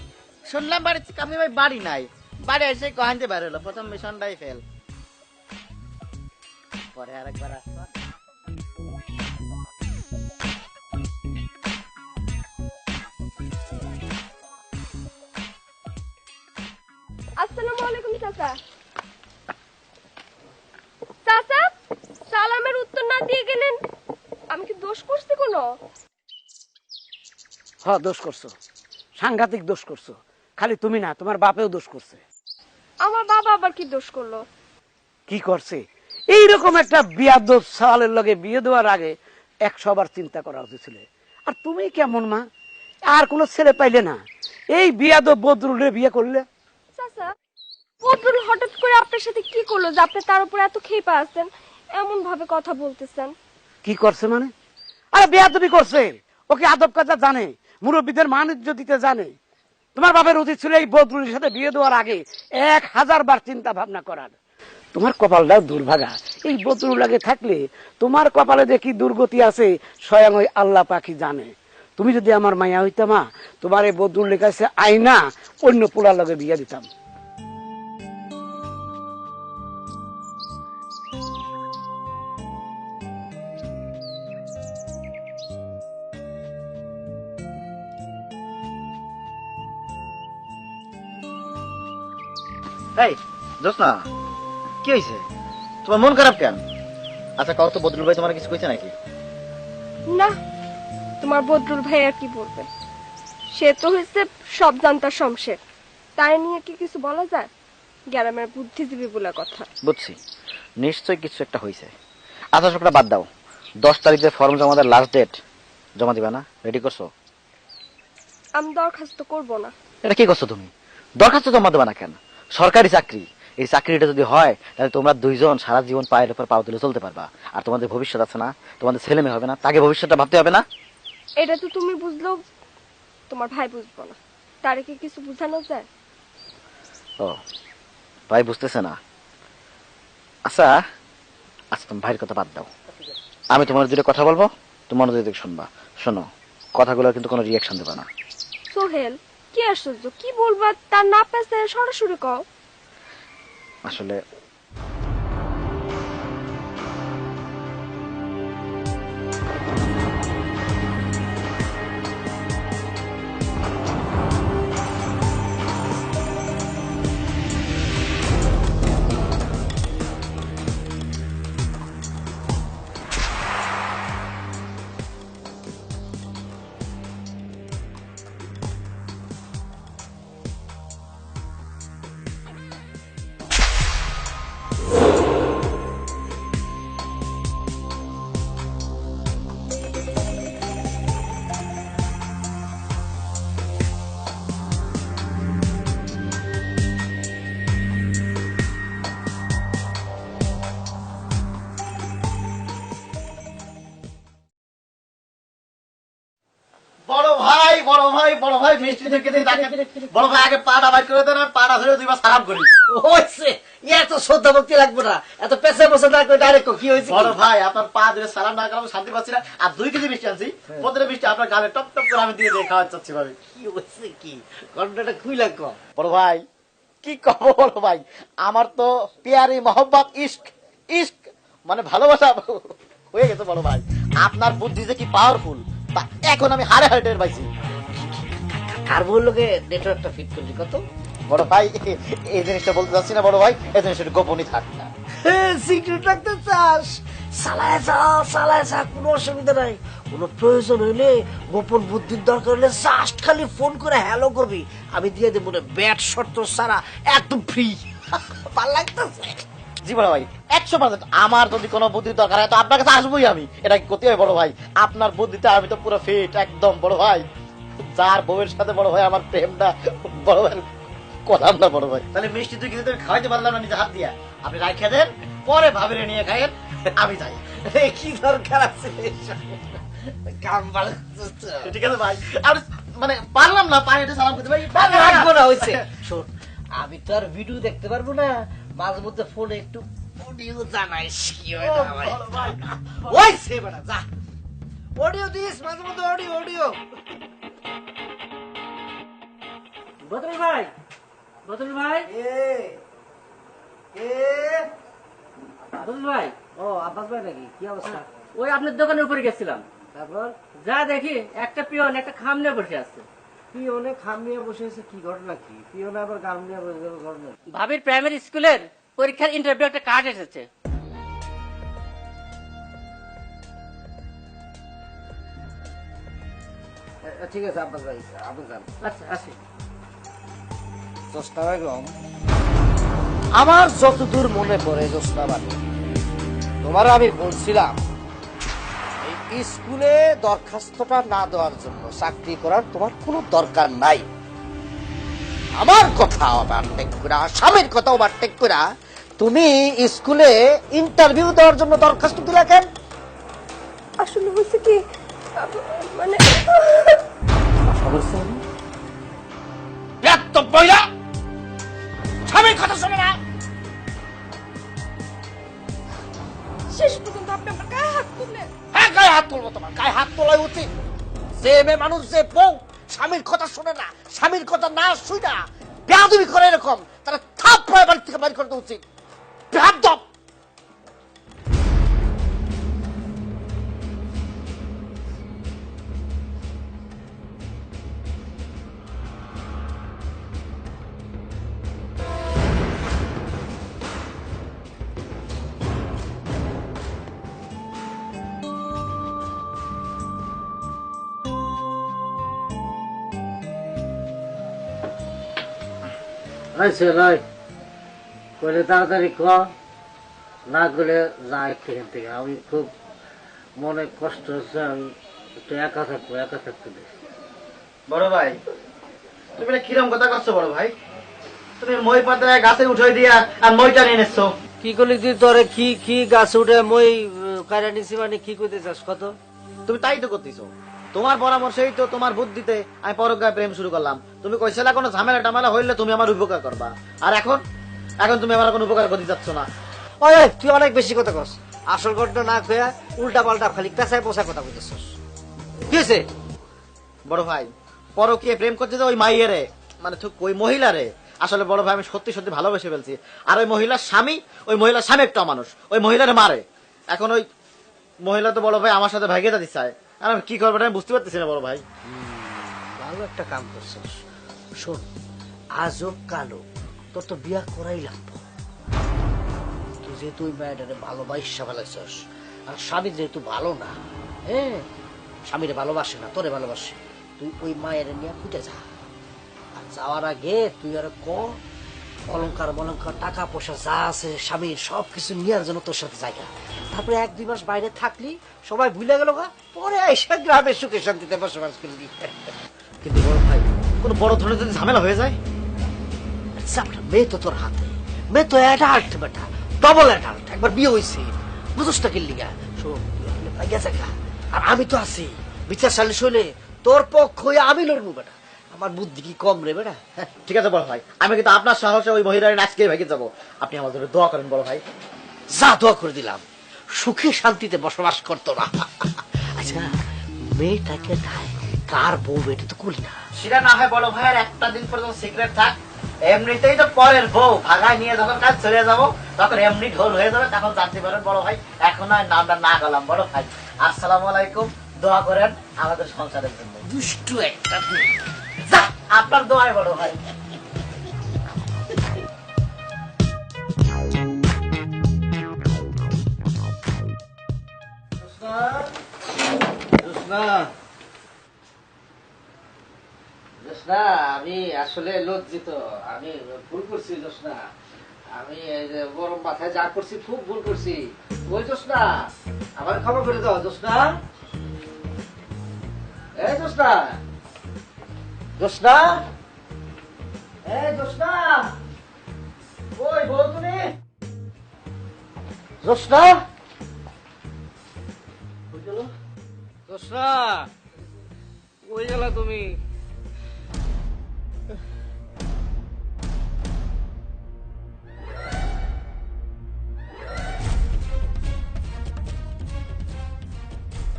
শুনলাম বাড়িতে কাফি ভাই বাড়ি নাই, বাড়ি এসে কহানতে বের হলো, প্রথম মিশনটাই ফেল। পরে আরেকবার আসবো। আসসালামু আলাইকুম চাচা। চাচা, সালামের উত্তর না দিয়ে গেলেন, আমি কি দোষ করছি কোনো? হ্যাঁ দোষ করছো, সাংঘাতিক দোষ করছো। খালি তুমি না, তোমার বাপেও দোষ করছে। আমার বাবা আবার কি দোষ করলো? কি করছে? এইরকম একটা বিয়াদব সালের লগে বিয়ে দেওয়ার আগে 100 বার চিন্তা করা উচিত ছিল। আর তুমি কেমন মা, আর কোনো ছেলে পাইলে না, এই বিয়াদব বদরুলের বিয়ে করলে। চাচা, বদরুল হঠাৎ করে আপনার সাথে কি করলো যে আপনি তার উপর এত খেপে আছেন, এমন ভাবে কথা বলতেছেন? কি করছে মানে? আরে বেয়াদবি করছে। ওকে আদব কাজা জানে, মুরব্বীদের মান ইজ্জত দিতে জানে। তোমার বাবার উচিত ছিল এই বদরুলের সাথে বিয়ে দেওয়ার আগে 1000 বার চিন্তা ভাবনা করার। তোমার কপালটা দুর্ভাগা, এই বদরুল আগে থাকলে তোমার কপালে যে কি দুর্গতি আছে স্বয়ং ওই আল্লাহ পাকি জানে। তুমি যদি আমার মায়া হইতা মা, তোমার এই বদরুলের কাছে আইনা অন্য পোলার লগে বিয়ে দিতাম। এই জোসনা, কি হয়েছে? তোমার মন খারাপ কেন? আচ্ছা কত তো বদরুল ভাই তোমার কিছু কইছে নাকি? না, তোমার বদরুল ভাই আর কি বলবে? সে তো হয়েছে সব জানতার শমশের, তাই নিয়ে কি কিছু বলা যায়? গ্রামের বুদ্ধিজীবী বলে কথা। বুঝছি, নিশ্চয়ই কিছু একটা হয়েছে। আচ্ছা সবটা বাদ দাও, 10 তারিখ যে ফর্ম জমা দেওয়ার লাস্ট ডেট, জমা দিবা না? রেডি করছো? আমি দরখাস্ত করব না। এটা কি করছো তুমি? দরখাস্ত জমা দেবা না কেন? সরকারি চাকরি, এই চাকরিটা যদি হয় তাহলে তোমরা দুইজন সারা জীবন পায়ের উপর পাও তুলে চলতে পারবা। আর তোমাদের ভবিষ্যৎ আছে না, তোমাদের ছেলে মেয়ে হবে না, তাকে ভবিষ্যৎটা ভাবতে হবে না? এটা তো তুমি বুঝলেও তোমার ভাই বুঝবো না, তারে কি কিছু বোঝানো যায়? ও ভাই বুঝতেছে না? আচ্ছা আচ্ছা তুমি ভাইয়ের কথা বাদ দাও, আমি তোমার দুটো কথা বলবো, তুমি মনোযোগ দিয়ে শুনবা। শোনো, কথাগুলো কিন্তু কোনো রিয়াকশন দেবা না। সোহেল, কি আশ্চর্য, কি বলবা তার না পেছে সরাসরি কও। আসলে মিষ্টি ঢুকে দিই তাকে। বড় ভাই আগে পাটা বাইর করে দেন, পাটা ধরে দুইবার সালাম করি। হয়েছে, এত শ্রদ্ধা ভক্তি লাগবে না, এত পেছে পেছে না করে ডাইরেক্ট কি হয়েছে? বড় ভাই আপনার পা ধরে সালাম না করলে আমি শান্তি পাচ্ছি না। আর 2 কেজি মিষ্টি আনছি, প্রতিটা মিষ্টি আপনার গালে টপ টপ করে আমি দিয়ে দিয়ে খাওয়াতে চাচ্ছি ভাবি। কি হয়েছে কি ঘটনাটা খুইলা কম। বড় ভাই কি কব বড় ভাই, আমার তো প্যারি মোহব্বত ইশক ইশক মানে ভালোবাসা হয়ে গেছে বড় ভাই। আপনার বুদ্ধি যে কি পাওয়ারফুল তা এখন আমি হারে হারে টের পাইছি। আর বললোকে নেটওয়ার্কটা ফিট করলি কত? বড় ভাই এই জিনিসটা বলতে চাচ্ছি না বড় ভাই, এই জিনিসটা গোপনই থাক না। সিক্রেট রাখতে চাস? চালায় যা, কোনো অসুবিধা নাই। কোনো প্রয়োজন হইলে গোপন বুদ্ধির দরকার হলে জাস্ট খালি ফোন করে হ্যালো করবি, আমি দিয়ে দেবো না ব্যাট শর্ত সারা একদম ফ্রি। ভাল লাগতেছে? জি বড় ভাই 100%। আমার যদি কোনো বুদ্ধির দরকার হয় তো আপনার কাছে আসবোই আমি। এটা কি করতে হয় বড় ভাই? আপনার বুদ্ধিতে আমি তো পুরো ফিট একদম বড় ভাই। যার বউয়ের সাথে বড় ভাই আমার প্রেমটা বড় ভাই করলাম না বড় ভাই। তাহলে মিষ্টি তুই কিন্তু খাওয়াইতে পারলাম না নিজে হাত দিয়া, আপনি রাখিয়ে দেন, পরে ভাবিরে নিয়ে খাইয়েন, আমি যাই। কি দরকার আছে কাম ভালো? ঠিক আছে ভাই, আপনি মানে পারলাম না পায়ে সালাম করতে ভাই। রাখবো না, হয়েছে। শোন, আমি তো আর ভিডিও দেখতে পারবো না, মাঝে মধ্যে ফোনে একটু অডিও জানাইস কি হয় না ভাই। হয়েছে বেটা, যা অডিও দিস মাঝে মধ্যে, অডিও। বদরুল ভাই, বদরুল ভাই, বদরুল ভাই। ও আব্বাস ভাই নাকি? কি অবস্থা? ওই আপনার দোকানের উপরে গেছিলাম, তারপর যা দেখি একটা পিয়ন একটা খাম নিয়ে বসে আছে। পিওনে খাম নিয়ে বসে আছে, কি ঘটনা কি? পিওনে আবার গাম নিয়ে বসে যাবে, ঘটনা কি? ভাবির প্রাইমারি স্কুলের পরীক্ষার ইন্টারভিউ একটা কার্ড এসেছে। ঠিক আছে আব্বাস ভাই, আপনি যান। আচ্ছা আসি। জোসনা বেগম, আমার যতদূর মনে পড়ে জোসনা বেগম, তোমার আমি বলছিলাম এই স্কুলে দরখাস্তটা না দেওয়ার জন্য চাকরি করার তোমার কোনো দরকার নাই। আমার কথা ওভারটেক করা, স্বামীর কথা ওভারটেক করা তুমি স্কুলে ইন্টারভিউ দেওয়ার জন্য দরখাস্ত দিলা কেন? আসলে হয়েছে কি, মানে এত বইলা স্বামীর কথা শোনে না। শেষ পর্যন্ত আপনি আমার গায়ে হাত তুললেন। হ্যাঁ, গায়ে হাত তুলবো, তোমার গায়ে হাত তোলাই উচিত। যে মেয়ে মানুষ, যে বউ স্বামীর কথা শোনে না, স্বামীর কথা না শুই না বেয়াদবি করে এরকম, তারা থাপ পায়ে বাড়ি থেকে বাইর করতে উচিত। বেয়াদব। আচ্ছা ভাই, কইলে তাড়াতাড়ি খ, না করলে যা এখান থেকে। আমি খুব মনে কষ্ট হচ্ছে, আমি একটু একা থাকতে দেখ। বড় ভাই তুমি এটা কিরম কথা করছো বড় ভাই? তুমি মই পাতায় গাছে উঠে দিয়া আর মইটা নিয়ে নেছো। কি করলি তুই? তোরে কি গাছ উঠে মই কারা নিছি, মানে কি করতে চাস কত? তুমি তাই তো করতেছো, তোমার পরামর্শেই তো, তোমার বুদ্ধিতে আমি পরগায় প্রেম শুরু করলাম। তুমি কইছিলা কোনো ঝামেলা টামেলা হইলে তুমি আমার উপকার করবা, আর এখন তুমি আমার কোনো উপকার করতে যাচ্ছ না। ওই তুই অনেক বেশি কথা কস, আসল ঘটনা না কইয়া উল্টা পাল্টা খালি পেছায় পোষায় কথা কইতেছস। কি হয়েছে? বড় ভাই পরকীয় প্রেম করছে যে ওই মাইয়েরে, মানে ওই মহিলারে আসলে বড় ভাই আমি সত্যি সত্যি ভালোবেসে ফেলছি। আর ওই মহিলার স্বামী একটা মানুষ, ওই মহিলারে মারে। এখন ওই মহিলা তো বড় ভাই আমার সাথে ভাগিয়ে দিতে চায়, আর আমি কি করবো আমি বুঝতে পারতেছি না বড় ভাই। ভালো একটা কাম করছস। শোন, আজও কালো তোর তো বিয়া করাইলাম। তুই যেহেতু ওই মেয়েটারে ভালোবাসা ফেলাইছস, আর স্বামী যেহেতু ভালো না, হ্যাঁ স্বামীরে ভালোবাসে না, তোরে ভালোবাসে, তুই ওই মায়ের নিয়ে ফুটে যা। আর যাওয়ার আগে তুই আর অলঙ্কার মলঙ্কার টাকা পয়সা যা আছে স্বামীর সবকিছু নেওয়ার জন্য তোর সাথে জায়গা। তারপরে 1-2 মাস বাইরে থাকলি, সবাই ভুলে গেল, পরে এসে গ্রামে সুখে শান্তিতে বসবাস করবি। কিন্তু বড় ভাই কোনো বড় ধরনের যদি ঝামেলা হয়ে যায়? মেয়ে তো তোর হাতে, মেয়ে তো অ্যাডাল্ট বেটা, ডবল অ্যাডাল্ট, একবার বিয়ে হয়েছে, বুঝোস না কিল্লিগা। শোন, আর আমি তো আছি, বিচার সালিশ হইলে তোর পক্ষ হয়ে আমি লড়বো বেটা। আমার বুদ্ধি কি কম রে বেটা? ঠিক আছে বড় ভাই, আমি কিন্তু আপনার সাহসে ওই মহিলার আজকে ভেগে যাবো। আপনি আমার জন্য দোয়া করেন বড় ভাই। যা দোয়া করে দিলাম, সুখে শান্তিতে বসবাস করতো না। আচ্ছা, মেয়েটাকে কার বউ এটা তো করি না। সেটা না হয় বড় ভাইয়ের একটা দিন পর্যন্ত সিক্রেট থাক, এমনিতেই তো পরের বউ ভাগায় নিয়ে যখন কাজ চলে যাবো তখন এমনি ঢোল হয়ে যাবে, তখন জানতে পারেন বড় ভাই। এখন আর নামটা না গেলাম বড় ভাই। আসসালামু আলাইকুম, দোয়া করেন আমাদের সংসারের জন্য। দুষ্টু একটা যা, আপনার দোয়ায় বড় ভাই। জোসনা, আমি আসলে লজ্জিত, আমি ভুল করছি জোসনা। আমি এই যে গরম মাথায় যা করছি খুব ভুল করছি। ওই জোসনা, আমার ক্ষমা করে দাও জোসনা। এই জোসনা, জোসনা, এই জোসনা, ওই বল তুমি জোসনা। কই গেল জোসনা? কই গেলা তুমি?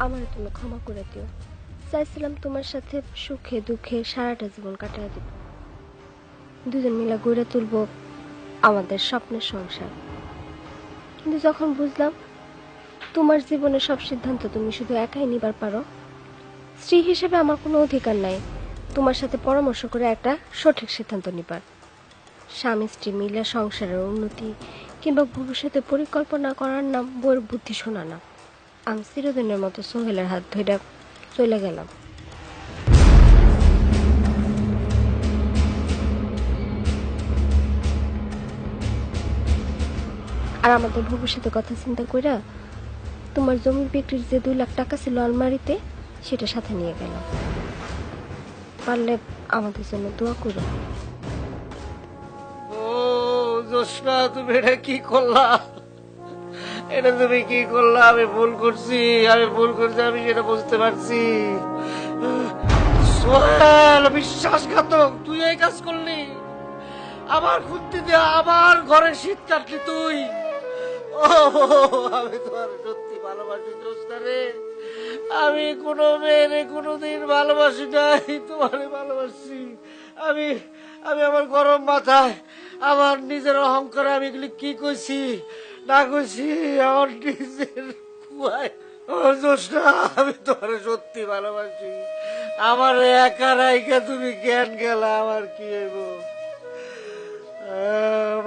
আমার তুমি ক্ষমা করে দিও। চাইছিলাম তোমার সাথে সুখে দুঃখে সারাটা জীবন কাটায় দিব, দুজন মিলে গড়ে তুলবো আমাদের স্বপ্নের সংসার। কিন্তু যখন বুঝলাম তোমার জীবনের সব সিদ্ধান্ত তুমি শুধু একাই নিবার পারো, স্ত্রী হিসেবে আমার কোনো অধিকার নাই তোমার সাথে পরামর্শ করে একটা সঠিক সিদ্ধান্ত নিবার। স্বামী স্ত্রী মিলে সংসারের উন্নতি কিংবা ভবিষ্যতে পরিকল্পনা করার নাম বইয়ের বুদ্ধি শোনা না। আমি চিরদিনের মতো সোহেলের হাত ধরে চলে গেলাম। আর আমাদের ভবিষ্যতের কথা চিন্তা কইরা তোমার জমি বিক্রির যে 2 লাখ টাকা ছিল আলমারিতে, সেটা সাথে নিয়ে গেলাম। পারলে আমাদের জন্য দোয়া করো। ও জোসনা, তুমি এটা কি করলা? এটা তুমি কি করলা? আমি ভুল করছি, আমি ভুল করছি, আমি সেটা বুঝতে পারছি। সোহেল, বিশ্বাসঘাতক, তুই এই কাজ করলি? আমার খুঁজতে দিয়ে আমার ঘরের শীত কাটলি তুই? ও, আমি তোমার সত্যি ভালোবাসি জোসনা রে। আমি কোনো মেয়েরে কোনোদিন ভালোবাসি নাই, তোমারে ভালোবাসি। আমি আমি আমার গরম মাথায়, আমার নিজের অহংকারে আমি এগুলি কি কইছি না কইছি আমার নিজের কুয়ায়। ও জোসনা, আমি তোমার সত্যি ভালোবাসি। আমার একা রাইকা তুমি জ্ঞান গেলা, আমার কি হইব?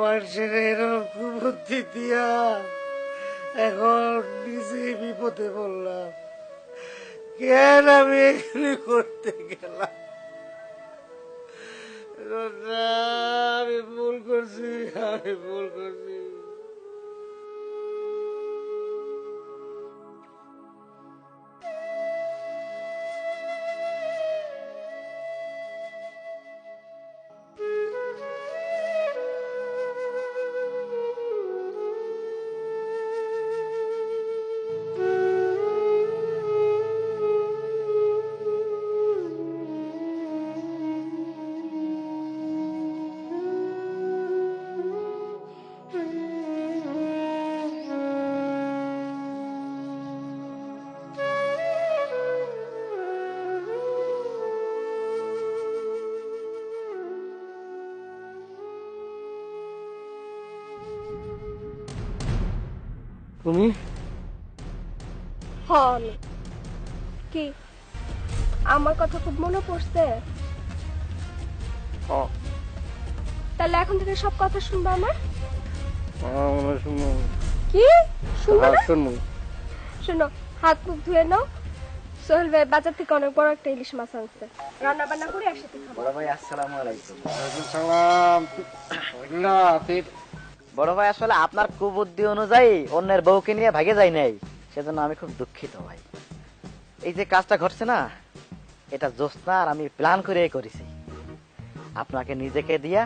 মানুষের এরকম কুবুদ্ধি দিয়া এখন নিজেই বিপদে পড়লাম। কেন আমি এগুলি করতে গেলাম? আমি ভুল করছি, আমি ভুল করছি। তুমি আমি কি আমার কথা খুব মনে পড়ছে? তাহলে এখন থেকে সব কথা শুনবা আমার? কি শুনবা না? শোনো, হাত মুখ ধুয়ে নাও। সোহেল ভাই বাজার থেকে অনেক বড় একটা ইলিশ মাছ আনছে, রান্না বান্না করে একসাথে খাবো। বড় ভাই আসসালামু আলাইকুম। সালাম। না, বড় ভাই, আসলে আপনার কুবুদ্ধি অনুযায়ী অন্যের বউকে নিয়ে ভাগে যায় নাই, সেজন্য আমি খুব দুঃখিত ভাই। এই যে কাজটা ঘটছে না, এটা জোসনা আর আমি প্ল্যান করে করেছি। আপনাকে নিজেকে দিয়া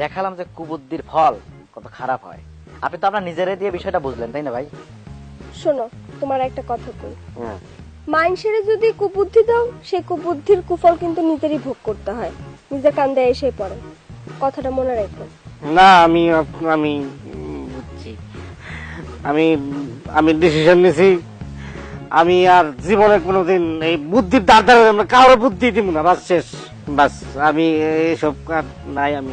দেখালাম যে কুবুদ্ধির ফল কত খারাপ হয়। আপনি তো আপনার নিজেরে দিয়ে বিষয়টা বুঝলেন, তাই না ভাই? শোনো, তোমার একটা কথা কই। মানুষের যদি কুবুদ্ধি দাও সেই কুবুদ্ধির কুফল কিন্তু নিজেরই ভোগ করতে হয়, নিজের কান্দে এসে পড়ে। কথাটা মনে রাখো। না আমি আমি বুঝছি, আমি ডিসিশন নিছি, আমি আর জীবনে কোনোদিন এই বুদ্ধির দ্বারা কারোর বুদ্ধি দিব না, বাস শেষ, বাস আমি এইসব নাই, আমি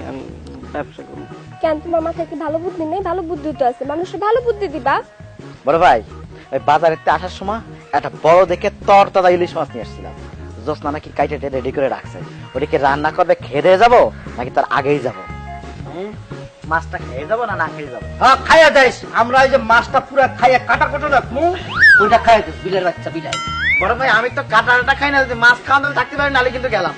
ব্যবসা করব। কেন তোমার মাথায় কি ভালো বুদ্ধি নেই? ভালো বুদ্ধি তো আছে, মানুষের ভালো বুদ্ধি দিবা। বড় ভাই, ওই বাজারে আসার সময় একটা বড় দেখে তরতাজা ইলিশ মাছ নিয়ে আসছিলাম। জোসনা নাকি কাইটে রেডি করে রাখছে, ওটাকে রান্না করবে, খেয়ে যাবো নাকি তার আগেই যাবো? মাছটা খেয়ে যাবো না না খেয়ে যাবো? হ্যাঁ খাইয়া যাইস, আমরা এই যে মাছটা পুরা খাইয়া কাটা কটো রাখবো, ওইটা খাইয়া দিস, বিলের বাচ্চা বিলাই। বড় ভাই, আমি তো কাটাটা খাই না, যদি মাছ খাওয়া থাকতে পারি নাহলে কিন্তু গেলাম।